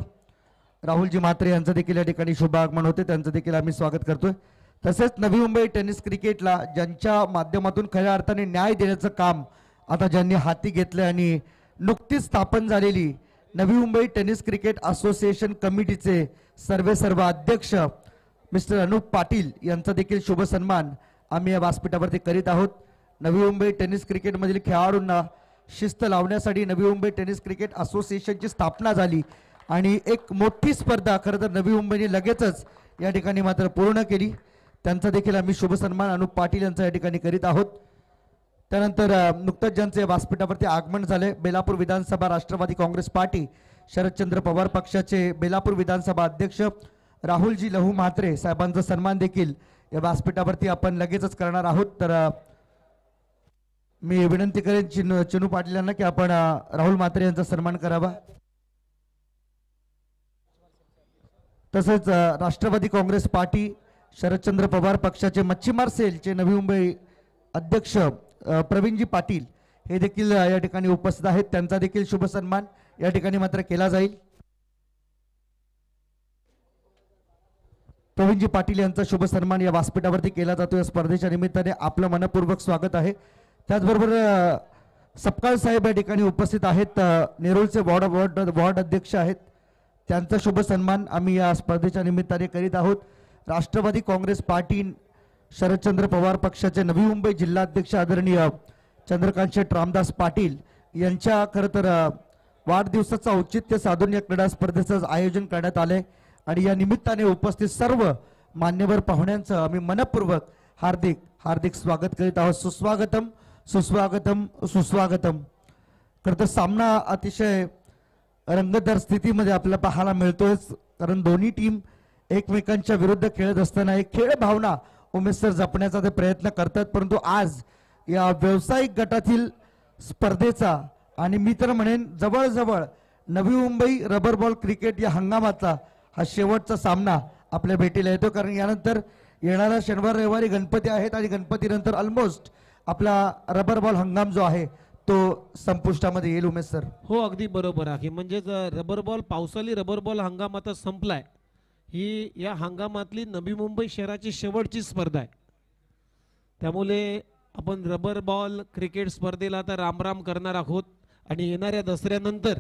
राहुलजी म्हात्रे यांचं देखील या ठिकाणी शुभ आगमन होते, त्यांचं देखील आम्ही स्वागत करतोय. तसेच नवी मुंबई टेनिस क्रिकेटला ज्यांच्या माध्यमातून खऱ्या अर्थाने न्याय देण्याचं काम आता ज्यांनी हाती घेतलं आणि नुकतीच स्थापन झालेली Navi Mumbai tennis cricket association कमिटीचे सर्व अध्यक्ष मिस्टर अनुप पाटील यांचा देखील शुभ सन्मान आम्ही या व्यासपीठावरती करीत आहोत. नवी मुंबई टेनिस क्रिकेटमधील खेळाडूंना शिस्त लावण्यासाठी नवी मुंबई टेनिस क्रिकेट असोसिएशनची स्थापना झाली आणि एक मोठी स्पर्धा खरं तर नवी मुंबईने लगेचच या ठिकाणी मात्र पूर्ण केली. त्यांचा देखील आम्ही शुभ सन्मान अनुप पाटील यांचा या ठिकाणी करीत आहोत. त्यानंतर नुकतंच ज्यांचे व्यासपीठावरती आगमन झाले, बेलापूर विधानसभा राष्ट्रवादी काँग्रेस पार्टी शरदचंद्र पवार पक्षाचे बेलापूर विधानसभा अध्यक्ष राहुलजी लहू म्हात्रे साहेबांचा सन्मान देखील या व्यासपीठावरती आपण लगेचच करणार आहोत. तर मी विनंती करेन चिनू पाटील यांना की आपण राहुल म्हात्रे यांचा सन्मान करावा. तसेच राष्ट्रवादी काँग्रेस पार्टी शरदचंद्र पवार पक्षाचे मच्छीमार सेलचे नवी मुंबई अध्यक्ष प्रवीणजी पाटील हे देखील या ठिकाणी उपस्थित आहेत. त्यांचा देखील शुभ सन्मान या ठिकाणी मात्र केला जाईल. प्रवीणजी पाटील यांचा शुभ सन्मान या व्यासपीठावरती केला जातो. या स्पर्धेच्या निमित्ताने आपलं मनपूर्वक स्वागत आहे. त्याचबरोबर सपकाळ साहेब या ठिकाणी उपस्थित आहेत, नेरूळचे वॉर्ड अध्यक्ष आहेत. त्यांचा शुभ सन्मान आम्ही या स्पर्धेच्या निमित्ताने करीत आहोत. राष्ट्रवादी काँग्रेस पार्टी शरदचंद्र पवार पक्षाचे नवी मुंबई जिल्हाध्यक्ष आदरणीय चंद्रकांत शेठ रामदास पाटील यांच्या खरं तर वाढदिवसाचं औचित्य साधून या क्रीडा स्पर्धेचं आयोजन करण्यात आले आणि या निमित्ताने उपस्थित सर्व मान्यवर पाहुण्यांचं आम्ही मनपूर्वक हार्दिक हार्दिक स्वागत करीत आहोत. सुस्वागतम सुस्वागतम सुस्वागतम. खरं तर सामना अतिशय रंगतदार स्थितीमध्ये आपल्याला पाहायला मिळतोय, कारण दोन्ही टीम एकमेकांच्या विरुद्ध खेळत असताना एक खेळ भावना उमेश सर जपण्याचा ते प्रयत्न करतात. परंतु आज या व्यावसायिक गटातील स्पर्धेचा आणि मी तर म्हणेन जवळजवळ Navi Mumbai rubber ball cricket या हंगामाचा हा शेवटचा सामना आपल्या भेटीला येतो, कारण यानंतर येणारा शनिवार रविवारी गणपती आहेत आणि गणपतीनंतर ऑलमोस्ट आपला रबर बॉल हंगाम जो आहे तो संपुष्टामध्ये येईल. उमेश सर. हो, अगदी बरोबर आहे. म्हणजेच रबर बॉल पावसाळी रबर बॉल हंगाम आता संपलाय. ही या हंगामातली नवी मुंबई शहराची शेवटची स्पर्धा आहे. त्यामुळे आपण रबर बॉल क्रिकेट स्पर्धेला आता रामराम करणार आहोत आणि येणाऱ्या दसऱ्यानंतर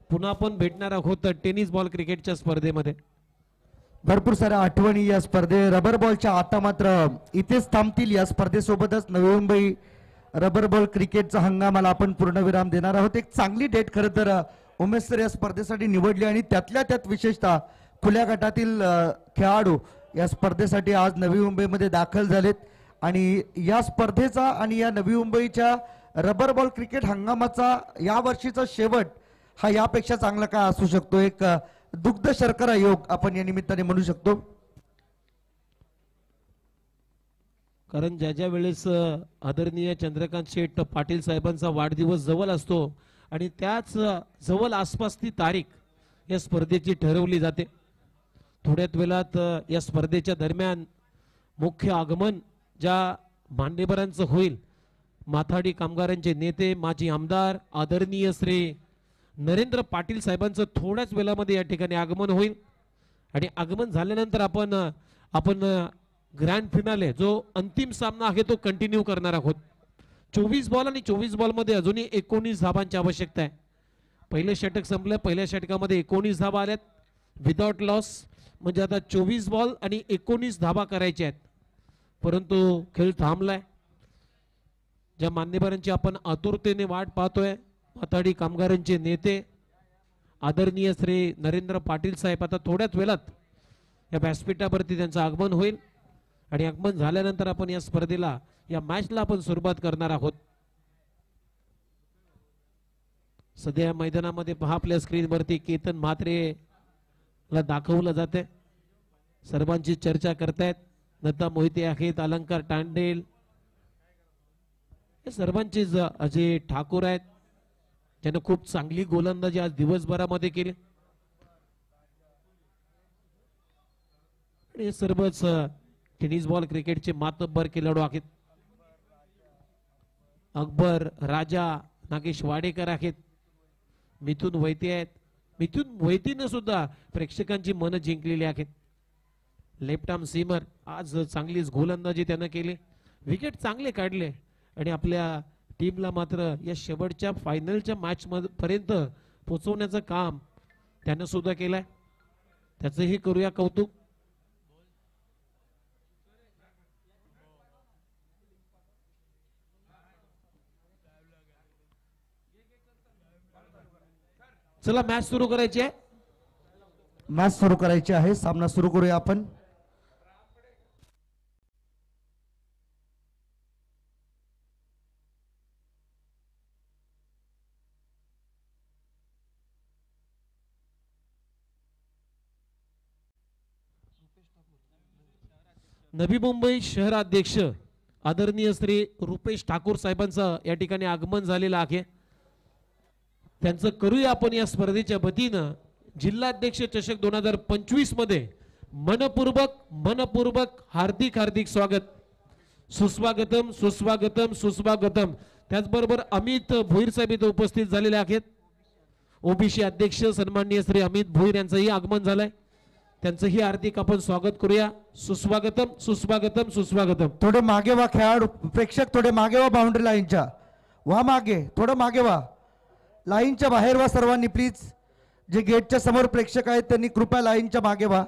पुन्हा आपण भेटणार आहोत टेनिस बॉल क्रिकेटच्या स्पर्धेमध्ये. भरपूर साऱ्या आठवणी या स्पर्धे रबर बॉलच्या आता मात्र इथेच थांबतील. या स्पर्धेसोबतच नवी मुंबई रबर बॉल क्रिकेटचा हंगामाला आपण पूर्णविराम देणार आहोत. एक चांगली डेट खरं तर उमेश सर या स्पर्धेसाठी निवडली आणि त्यातल्या त्यात विशेषतः खुल्या गटातील खेळाडू या स्पर्धेसाठी आज नवी मुंबईमध्ये दाखल झालेत आणि या स्पर्धेचा आणि या नवी मुंबईच्या रबर बॉल क्रिकेट हंगामाचा या वर्षीचा शेवट हा यापेक्षा चांगला काय असू शकतो. एक दुग्ध शर्करा योग आपण या निमित्ताने म्हणू शकतो. कारण ज्या ज्या वेळेस आदरणीय चंद्रकांत शेठ पाटील साहेबांचा वाढदिवस जवळ असतो आणि त्याच जवळ आसपास ती तारीख या स्पर्धेची ठरवली जाते. थोड्याच वेळात या स्पर्धेच्या दरम्यान मुख्य आगमन ज्या मान्यवरांचं होईल, माथाडी कामगारांचे नेते माजी आमदार आदरणीय श्री नरेंद्र पाटील साहेबांचं थोड्याच वेळामध्ये या ठिकाणी आगमन होईल आणि आगमन झाल्यानंतर आपण ग्रँड फिनाले जो अंतिम सामना आहे तो कंटिन्यू करणार आहोत. 24 बॉल आणि 24 बॉलमध्ये अजूनही 19 धाबांची आवश्यकता आहे. पहिलं षटक संपलं, पहिल्या षटकामध्ये 19 धाबा आल्यात विदाउट लॉस. म्हणजे आता 24 बॉल आणि 19 धाबा करायच्या आहेत, परंतु खेळ थांबलाय. ज्या मान्यवरांची आपण आतुरतेने वाट पाहतोय, माथाडी कामगारांचे नेते आदरणीय श्री नरेंद्र पाटील साहेब, आता थोड्याच वेळात या व्यासपीठावरती त्यांचं आगमन होईल आणि आगमन झाल्यानंतर आपण या स्पर्धेला या मॅचला आपण सुरुवात करणार आहोत. सध्या मैदानामध्ये पहा आपल्या स्क्रीनवरती केतन म्हात्रे ला दाखवलं जाते. सर्वांची चर्चा करतायत. नता मोहिते आहेत, अलंकार टांडेल, हे सर्वांचे अजय ठाकूर आहेत ज्याने खूप चांगली गोलंदाजी आज दिवसभरामध्ये केली. हे सर्वच टेनिस बॉल क्रिकेटचे मातब्बर खेळाडू आहेत. अकबर, राजा, नागेश वाडेकर आहेत, मिथुन वैते आहेत. मिथुन वैतीनं सुद्धा प्रेक्षकांची मन जिंकलेली आहेत. लेफ्ट आर्म सीमर आज चांगलीच गोलंदाजी त्यानं केली, विकेट चांगले काढले आणि आपल्या टीमला मात्र या शेवटच्या फायनलच्या मॅच पर्यंत पोहोचवण्याचं काम त्यानं सुद्धा केलंय. त्याचंही करूया कौतुक. चला मॅच सुरू करायची आहे. मॅच सुरू करायची आहे. सामना सुरू करूया आपण. नवी मुंबई शहराध्यक्ष आदरणीय श्री रुपेश ठाकूर साहेबांचं या ठिकाणी आगमन झालेलं आहे. त्यांचं करूया आपण या स्पर्धेच्या वतीनं जिल्हाध्यक्ष चषक 2025 मध्ये मनपूर्वक हार्दिक हार्दिक स्वागत, सुस्वागतम सुस्वागतम सुस्वागतम. त्याचबरोबर अमित भोईर साहेब इथे उपस्थित झालेले आहेत. ओबीसी अध्यक्ष सन्माननीय श्री अमित भोईर यांचंही आगमन झालंय. त्यांचंही हार्दिक आपण स्वागत करूया. सुस्वागतम सुस्वागतम सुस्वागतम. थोडे मागे व्हा खेळाडू प्रेक्षक, थोडे मागे व्हा बाउंड्री लाईनच्या. व्हा मागे, थोडं मागे व्हा, लाईनच्या बाहेर व्हा सर्वांनी प्लीज. जे गेटच्या समोर प्रेक्षक आहेत त्यांनी कृपया लाईनच्या मागे व्हा.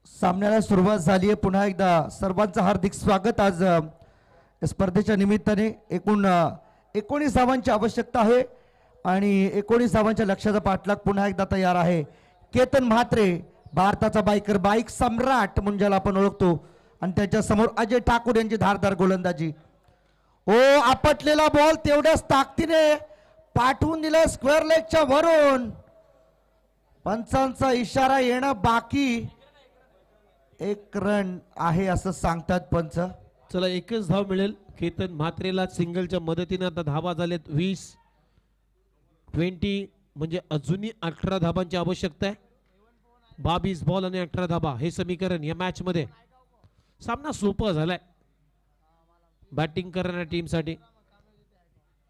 सामन्याला सुरुवात झाली आहे. पुन्हा एकदा सर्वांचं हार्दिक स्वागत. आज स्पर्धेच्या निमित्ताने एकूण 19 धावांची आवश्यकता आहे आणि 19 धावांच्या लक्ष्याचा पाठलाग पुन्हा एकदा तयार आहे. केतन म्हात्रे, भारताचा बायकर, बाईक सम्राट म्हणून ज्याला आपण ओळखतो, आणि त्याच्या समोर अजय ठाकूर यांची धारदार गोलंदाजी. ओ आपटलेला बॉल तेवढ्याच ताकदीने पाठवून दिला स्क्वेअर लेगच्या वरून. पंचांचा इशारा येणं बाकी. 1 रन आहे असं सांगतात पंच. चला एकच धाव मिळेल केतन म्हात्रेला सिंगलच्या मदतीने. आता धावा झालेत 20 म्हणजे अजूनही 18 धाबांची आवश्यकता आहे. 22 बॉल आणि 18 धाबा हे समीकरण या मॅच मध्ये. सामना सोपा झालाय बॅटिंग करणाऱ्या टीमसाठी.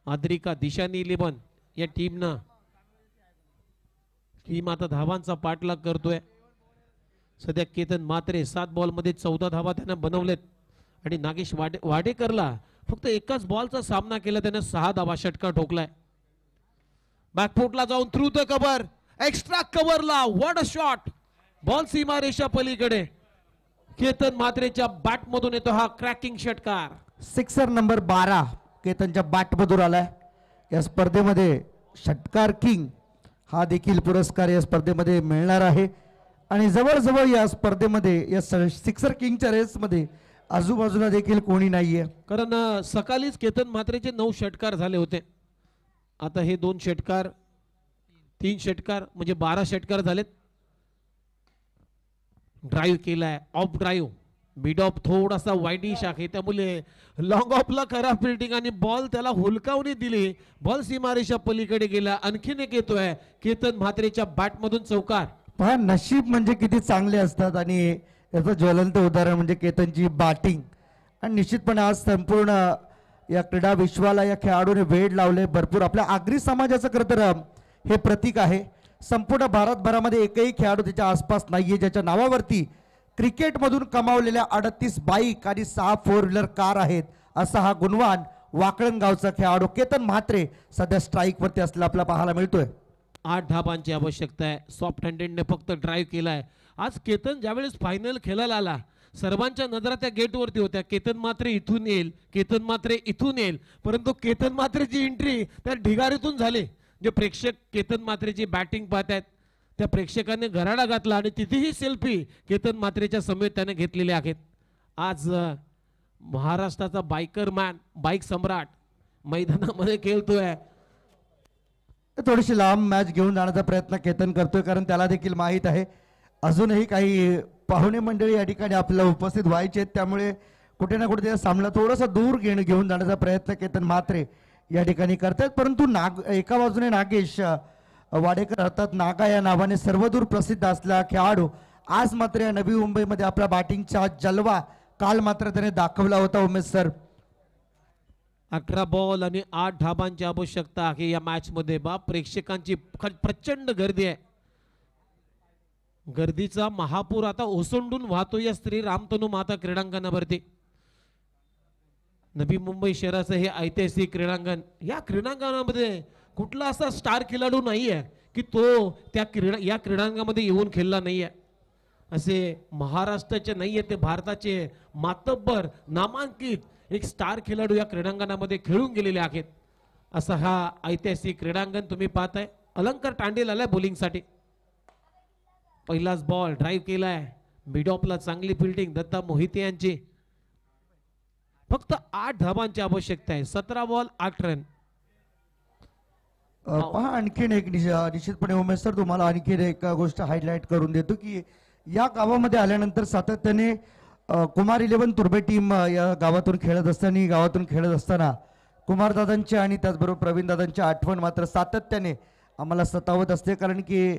आद्रिका दिशानी 11 या टीम आता धावांचा पाठलाग करतोय. सध्या केतन म्हात्रे 7 बॉल मध्ये 14 धावा त्याने बनवलेत आणि नागेश वाडेकरला फक्त एकाच बॉलचा सामना केला, त्याने 6 धावा षटकार ठोकलाय. बॅकफुटला जाऊन थ्रू द कव्हर, एक्स्ट्रा कव्हरला, व्हॉट अ शॉट. बॉल सीमारेषा पलीकडे. केतन म्हात्रेच्या बॅट मधून येतो हा क्रॅकिंग षटकार. सिक्सर नंबर 12 केतनच्या बॅट मधून आलाय. या स्पर्धेमध्ये षटकार किंग हा देखील पुरस्कार या स्पर्धेमध्ये मिळणार आहे. आणि जवळजवळ या स्पर्धेमध्ये या सिक्सर किंगच्या रेसमध्ये आजूबाजूला देखील कोणी नाहीये, कारण सकाळीच केतन म्हात्रेचे 9 षटकार झाले होते. आता हे 2 षटकार 3 षटकार म्हणजे 12 षटकार झालेत. ड्राईव्ह केलाय, ऑफ ड्राईव्ह, मिड ऑफ थोडासा वाईडिश आहे, त्यामुळे लॉंग ऑफला खराब फिल्डिंग आणि बॉल त्याला हुलकावणी दिली. बॉल सीमारेषा पलीकडे गेला. आणखीन एक येतोय केतन म्हात्रेच्या बॅट मधून चौकार. पहा नशीब म्हणजे किती चांगले असतात आणि याचं ज्वलंत उदाहरण म्हणजे केतनची बॅटिंग. आणि निश्चितपणे आज संपूर्ण या क्रीडा विश्वाला या खेळाडूने वेळ लावले भरपूर. आपल्या आगरी समाजाचं खरं तर हे प्रतीक आहे. संपूर्ण भारतभरामध्ये एकही खेळाडू त्याच्या आसपास नाहीये ज्याच्या नावावरती क्रिकेटमधून कमावलेल्या 38 बाईक आणि 6 4 व्हीलर कार आहेत. असा हा गुणवान वाकळण गावचा खेळाडू केतन म्हात्रे सध्या स्ट्राईक वरती असलेला आपल्याला पाहायला मिळतोय. 8 धाबांची आवश्यकता आहे. सॉफ्ट हँडेडने फक्त ड्राईव्ह केलाय. आज केतन ज्यावेळेस फायनल खेळायला आला, सर्वांच्या नजरा त्या गेटवरती होत्या. केतन म्हात्रे इथून येईल, केतन म्हात्रे इथून येईल, परंतु केतन म्हात्रेची एंट्री त्या ढिगारीतून झाली. जे प्रेक्षक केतन म्हात्रेची बॅटिंग पाहतायत त्या प्रेक्षकांनी घराडा घातला आणि तिथेही सेल्फी केतन म्हात्रेच्या समेत त्याने घेतलेल्या आहेत. आज महाराष्ट्राचा बायकर मॅन, बाईक सम्राट मैदानामध्ये खेळतोय. थोडीशी लांब मॅच घेऊन जाण्याचा प्रयत्न केतन करतोय, कारण त्याला देखील माहीत आहे अजूनही काही पाहुणे मंडळी या ठिकाणी आपल्याला उपस्थित व्हायचे आहेत. त्यामुळे कुठे ना कुठे सामना थोडासा दूर घेऊन जाण्याचा प्रयत्न केतन म्हात्रे या ठिकाणी करतात. परंतु एका बाजूने नागेश वाडेकर अर्थात नागा या नावाने सर्वदूर प्रसिद्ध असलेला खेळाडू आज मात्र या नवी मुंबईमध्ये आपला बॅटिंगचा जलवा काल मात्र त्याने दाखवला होता. उमेश सर 18 बॉल आणि 8 धाबांची आवश्यकता आहे या मॅच मध्ये. बाप प्रेक्षकांची प्रचंड गर्दी आहे. गर्दीचा महापूर आता ओसंडून वाहतो या श्री रामतनू माता क्रीडांगणावरती. नवी मुंबई शहराचं हे ऐतिहासिक क्रीडांगण. या क्रीडांगणामध्ये कुठला असा स्टार खेळाडू नाहीये की तो या क्रीडांगणामध्ये येऊन खेळला नाहीये. असे महाराष्ट्राचे नाहीये, ते भारताचे मातब्बर नामांकित एक स्टार खेळाडू या क्रीडांगणामध्ये खेळून गेलेले आहेत. असा हा ऐतिहासिक क्रीडांगण तुम्ही पाहताय. अलंकार टांडेल आलाय बॉलिंगसाठी. पहिलाच बॉल ड्राईव्ह केलाय, मिड ऑफला चांगली फिल्डिंग दत्ता मोहिते यांची. फक्त 8 धाबांची आवश्यकता आहे. 17 बॉल 8 रन. पहा आणखीन एक निश्चितपणे उमेश सर तुम्हाला आणखीन एक गोष्ट हायलाइट करून देतो की या गावामध्ये आल्यानंतर सातत्याने कुमार 11 तुर्बे टीम या गावातून खेळत असताना कुमारदादांची आणि त्याचबरोबर प्रवीणदादांची आठवण मात्र सातत्याने आम्हाला सतावत असते, कारण की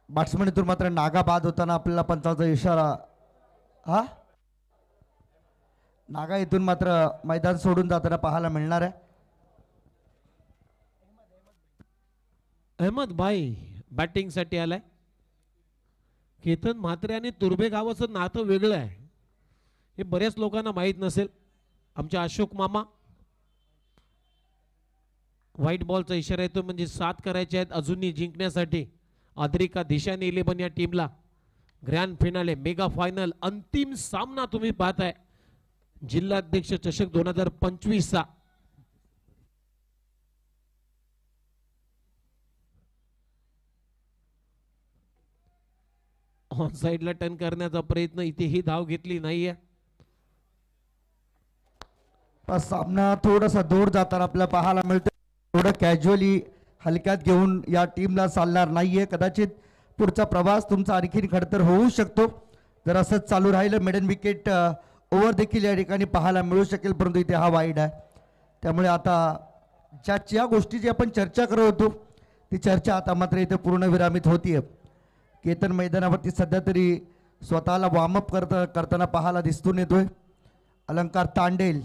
बॅट्समन इथून मात्र नागा बाद होताना आपल्याला पंचाचा इशारा, हा नागा इथून मात्र मैदान सोडून जाताना पाहायला मिळणार आहे. अहमद भाई बॅटिंग साठी आलाय. केतन म्हात्रे आणि तुर्बे गावाचं नातं वेगळं आहे, हे बऱ्याच लोकांना माहीत नसेल. आमचे अशोक मामा व्हाईट बॉलचा इशारा येतो, म्हणजे 7 करायचे आहेत अजूनही जिंकण्यासाठी. आद्रिका दिशाने 11 या टीमला ग्रँड फिनाले मेगा फायनल अंतिम सामना तुम्ही पाहताय जिल्हाध्यक्ष चषक 2025चा. ऑन साइडला टर्न करण्याचा प्रयत्न, इथेही धाव घेतली नाहीये. सामना थोडासा दूर जाताना आपल्याला पाहायला मिळतं. थोडं कॅज्युअली हलक्यात घेऊन या टीमला चालणार नाहीये. कदाचित पुढचा प्रवास तुमचा आणखीन खडतर होऊ शकतो जर असंच चालू राहिलं. मिडन विकेट ओव्हर देखील या ठिकाणी पाहायला मिळू शकेल, परंतु इथे हा वाईड आहे. त्यामुळे आता ज्या गोष्टीची आपण चर्चा करत होतो ती चर्चा आता मात्र इथे पूर्णविरामित होतीये. केतन मैदानावरती सध्या तरी स्वतःला वॉर्मअप करताना पाहायला दिसून येतोय. अलंकार तांडेल,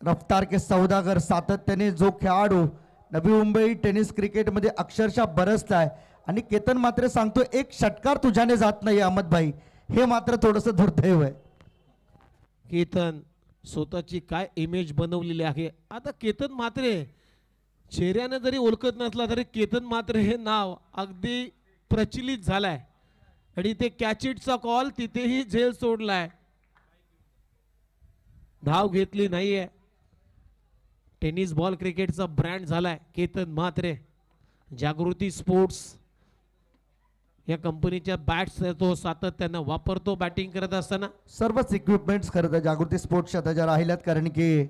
रफ्तार के सौदागर, सातत्याने जो खेळाडू नवी मुंबई टेनिस क्रिकेटमध्ये अक्षरशः बरसलाय. आणि केतन मात्र सांगतो एक षटकार तुझ्याने जात नाही अहमद भाई, हे मात्र थोडंसं दुर्दैव आहे. केतन स्वतःची काय इमेज बनवलेली आहे. आता केतन म्हात्रे चेहऱ्याने जरी ओळखत नसला तरी केतन म्हात्रे हे नाव अगदी प्रचलित झालाय. आणि ते कॅचिटचा कॉल तिथेही झेल सोडलाय, धाव घेतली नाहीये. टेनिस बॉल क्रिकेटचा ब्रँड झालाय केतन म्हात्रे. जागृती स्पोर्ट्स या कंपनीच्या बॅट्स तो सातत्यानं वापरतो बॅटिंग करत असताना. सर्वच इक्विपमेंट्स खरं तर जागृती स्पोर्ट्सच्या त्याच्या राहिल्यात, कारण की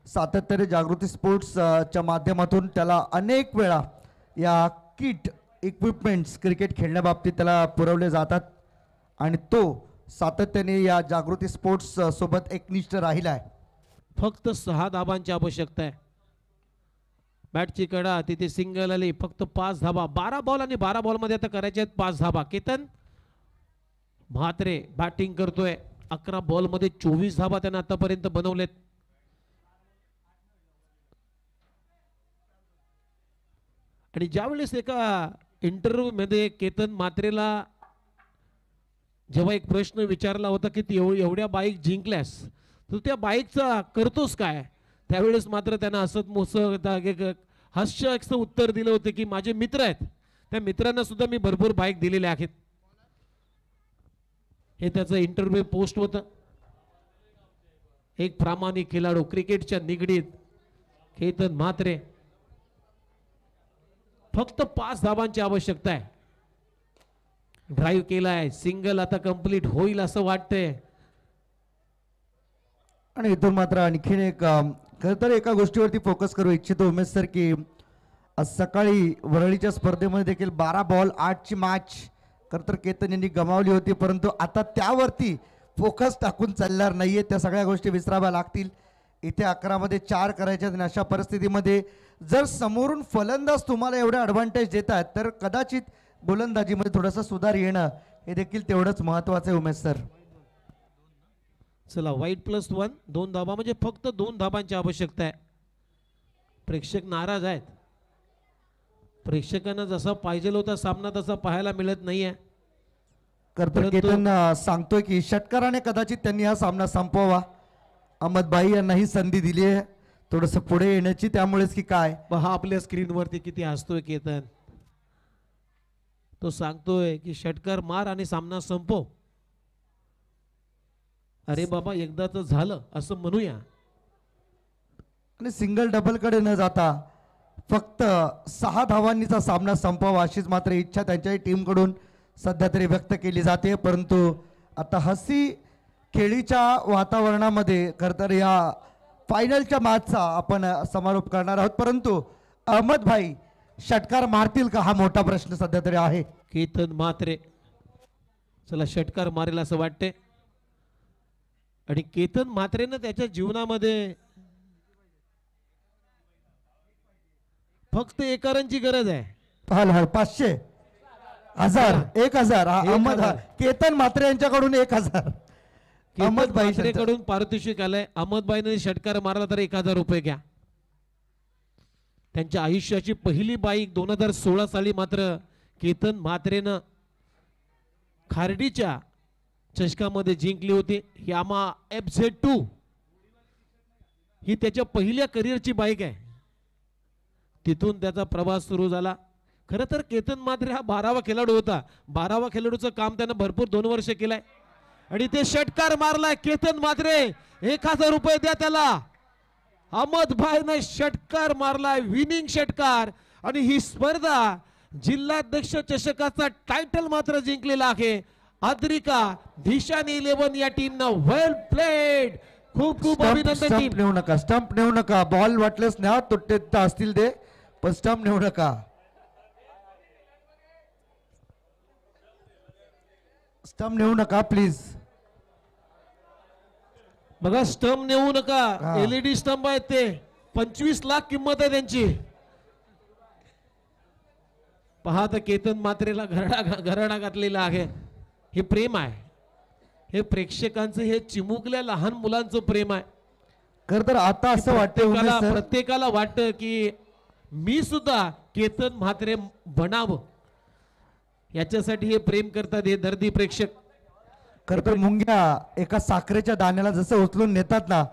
सातत्याने जागृती स्पोर्ट्सच्या माध्यमातून त्याला अनेक वेळा या किट इक्विपमेंट्स क्रिकेट खेळण्याबाबतीत त्याला पुरवले जातात आणि तो सातत्याने या जागृती स्पोर्ट्स सोबत एकनिष्ठ राहिला आहे. फक्त 6 धाबांची आवश्यकता आहे. बॅटची कडा तिथे सिंगल आली, फक्त 5 धाबा. 12 बॉल आणि 12 बॉल मध्ये आता करायचे आहेत 5 धाबा. केतन म्हात्रे बॅटिंग करतोय. 11 बॉल मध्ये 24 धाबा त्याने आतापर्यंत बनवलेत. आणि ज्यावेळेस एका इंटरव्ह्यू मध्ये केतन म्हात्रेला जेव्हा एक प्रश्न विचारला होता की एवढ्या बाईक जिंकल्यास तर त्या बाईकचा करतोस काय, त्यावेळेस मात्र त्यानं हसत मुसत हास्याचं उत्तर दिलं होतं की माझे मित्र आहेत, त्या मित्रांना सुद्धा मी भरपूर बाईक दिलेल्या आहेत. हे त्याचं इंटरव्ह्यू पोस्ट होतं. एक प्रामाणिक खेळाडू क्रिकेटच्या निगडीत केतन म्हात्रे. फक्त 5 धाबांची आवश्यकता आहे. ड्राईव्ह केलाय, सिंगल आता कंप्लीट होईल असं वाटतंय. आणि इथून मात्र आणखीन एक खरं तर एका गोष्टीवरती फोकस करू इच्छितो उमेश सर, की आज सकाळी वरळीच्या स्पर्धेमध्ये देखील 12 बॉल 8ची मॅच खरं तर केतन यांनी गमावली होती, परंतु आता त्यावरती फोकस टाकून चालणार नाहीये. त्या सगळ्या गोष्टी विसराव्या लागतील. इथे 11 मध्ये 4 करायच्या आणि अशा परिस्थितीमध्ये जर समोरून फलंदाज तुम्हाला एवढे ॲडव्हान्टेज देतात तर कदाचित गोलंदाजीमध्ये थोडासा सुधार येणं हे देखील तेवढंच महत्त्वाचं आहे उमेश सर. चला वाईट +1 2 धाबा, म्हणजे फक्त 2 धाबांची आवश्यकता आहे. प्रेक्षक नाराज आहेत. प्रेक्षकांना जसा पाहिजे होता सामना तसा पाहायला मिळत नाहीये. केतन सांगतोय की षटकाराने कदाचित त्यांनी हा सामना संपवावा. अहमद भाई यांना ही संधी दिली आहे थोडस पुढे येण्याची, त्यामुळेच की काय पहा आपल्या स्क्रीनवरती किती हसतोय केतन. तो सांगतोय की षटकार मार आणि सामना संपव. अरे बाबा एकदाच झालं असं म्हणूया. आणि सिंगल डबल कडे न जाता फक्त 6 धावांनीचा सामना संपवावा अशीच मात्र इच्छा त्यांच्याही टीमकडून सध्या तरी व्यक्त केली जाते. परंतु आता हसी खेळीच्या वातावरणामध्ये खरं तर या फायनलच्या मॅचचा आपण समारोप करणार आहोत. परंतु अहमद भाई षटकार मारतील का हा मोठा प्रश्न सध्या तरी आहे. केतन म्हात्रे चला षटकार मारेल असं वाटते. आणि केतन म्हात्रेनं त्याच्या जीवनामध्ये फक्त एका रनची गरज आहे. हल हल 500 1000 1000 अहमद 1000. केतन म्हात्रे यांच्याकडून 1000 अहमद भाई म्हात्रेकडून पारितोषिक आलंय. अहमदबाईने षटकार मारला तर 1000 रुपये घ्या. त्यांच्या आयुष्याची पहिली बाईक 2016 साली मात्र केतन म्हात्रेनं खार्डीच्या चषकामध्ये जिंकली होती. यामा FZ2 ही त्याच्या पहिल्या करिअरची बाईक आहे. तिथून त्याचा प्रवास सुरू झाला. खरं तर केतन म्हात्रे हा 12वा खेळाडू होता. 12वा खेळाडूचं काम त्यानं भरपूर 2 वर्ष केलंय. आणि ते षटकार मारलाय केतन म्हात्रे. 1000 रुपये द्या त्याला. अहमद भाईनं षटकार मारलाय, विनिंग षटकार. आणि ही स्पर्धा जिल्हाध्यक्ष चषकाचा टायटल मात्र जिंकलेला आहे. आद्रिका धिशान 11 या टीमनं वेल प्लेड. खूप खूप अभिनंदन टीम. स्टंप नेऊ नका, स्टंप नेऊ नका. बॉल वाटलेच ना तुटते असतील ते, पण स्टंप नेऊ नका. स्टंप नेऊ नका प्लीज. बघा स्टंप नेऊ नका. हा. LED स्टंप आहेत ते. 25 लाख किंमत आहे त्यांची. पहा तर केतन म्हात्रेला घराडा घातलेला आहे. हे प्रेम आहे. हे प्रेक्षकांचं, हे चिमुकल्या लहान मुलांचं प्रेम आहे. खर तर आता असं वाटतं प्रत्येकाला वाटतं की मी सुद्धा केतन म्हात्रे बनावं. याच्यासाठी हे प्रेम करतात हे दर्दी प्रेक्षक. खर तर मुंग्या एका साखरेच्या दाण्याला जसं उचलून नेतात ना,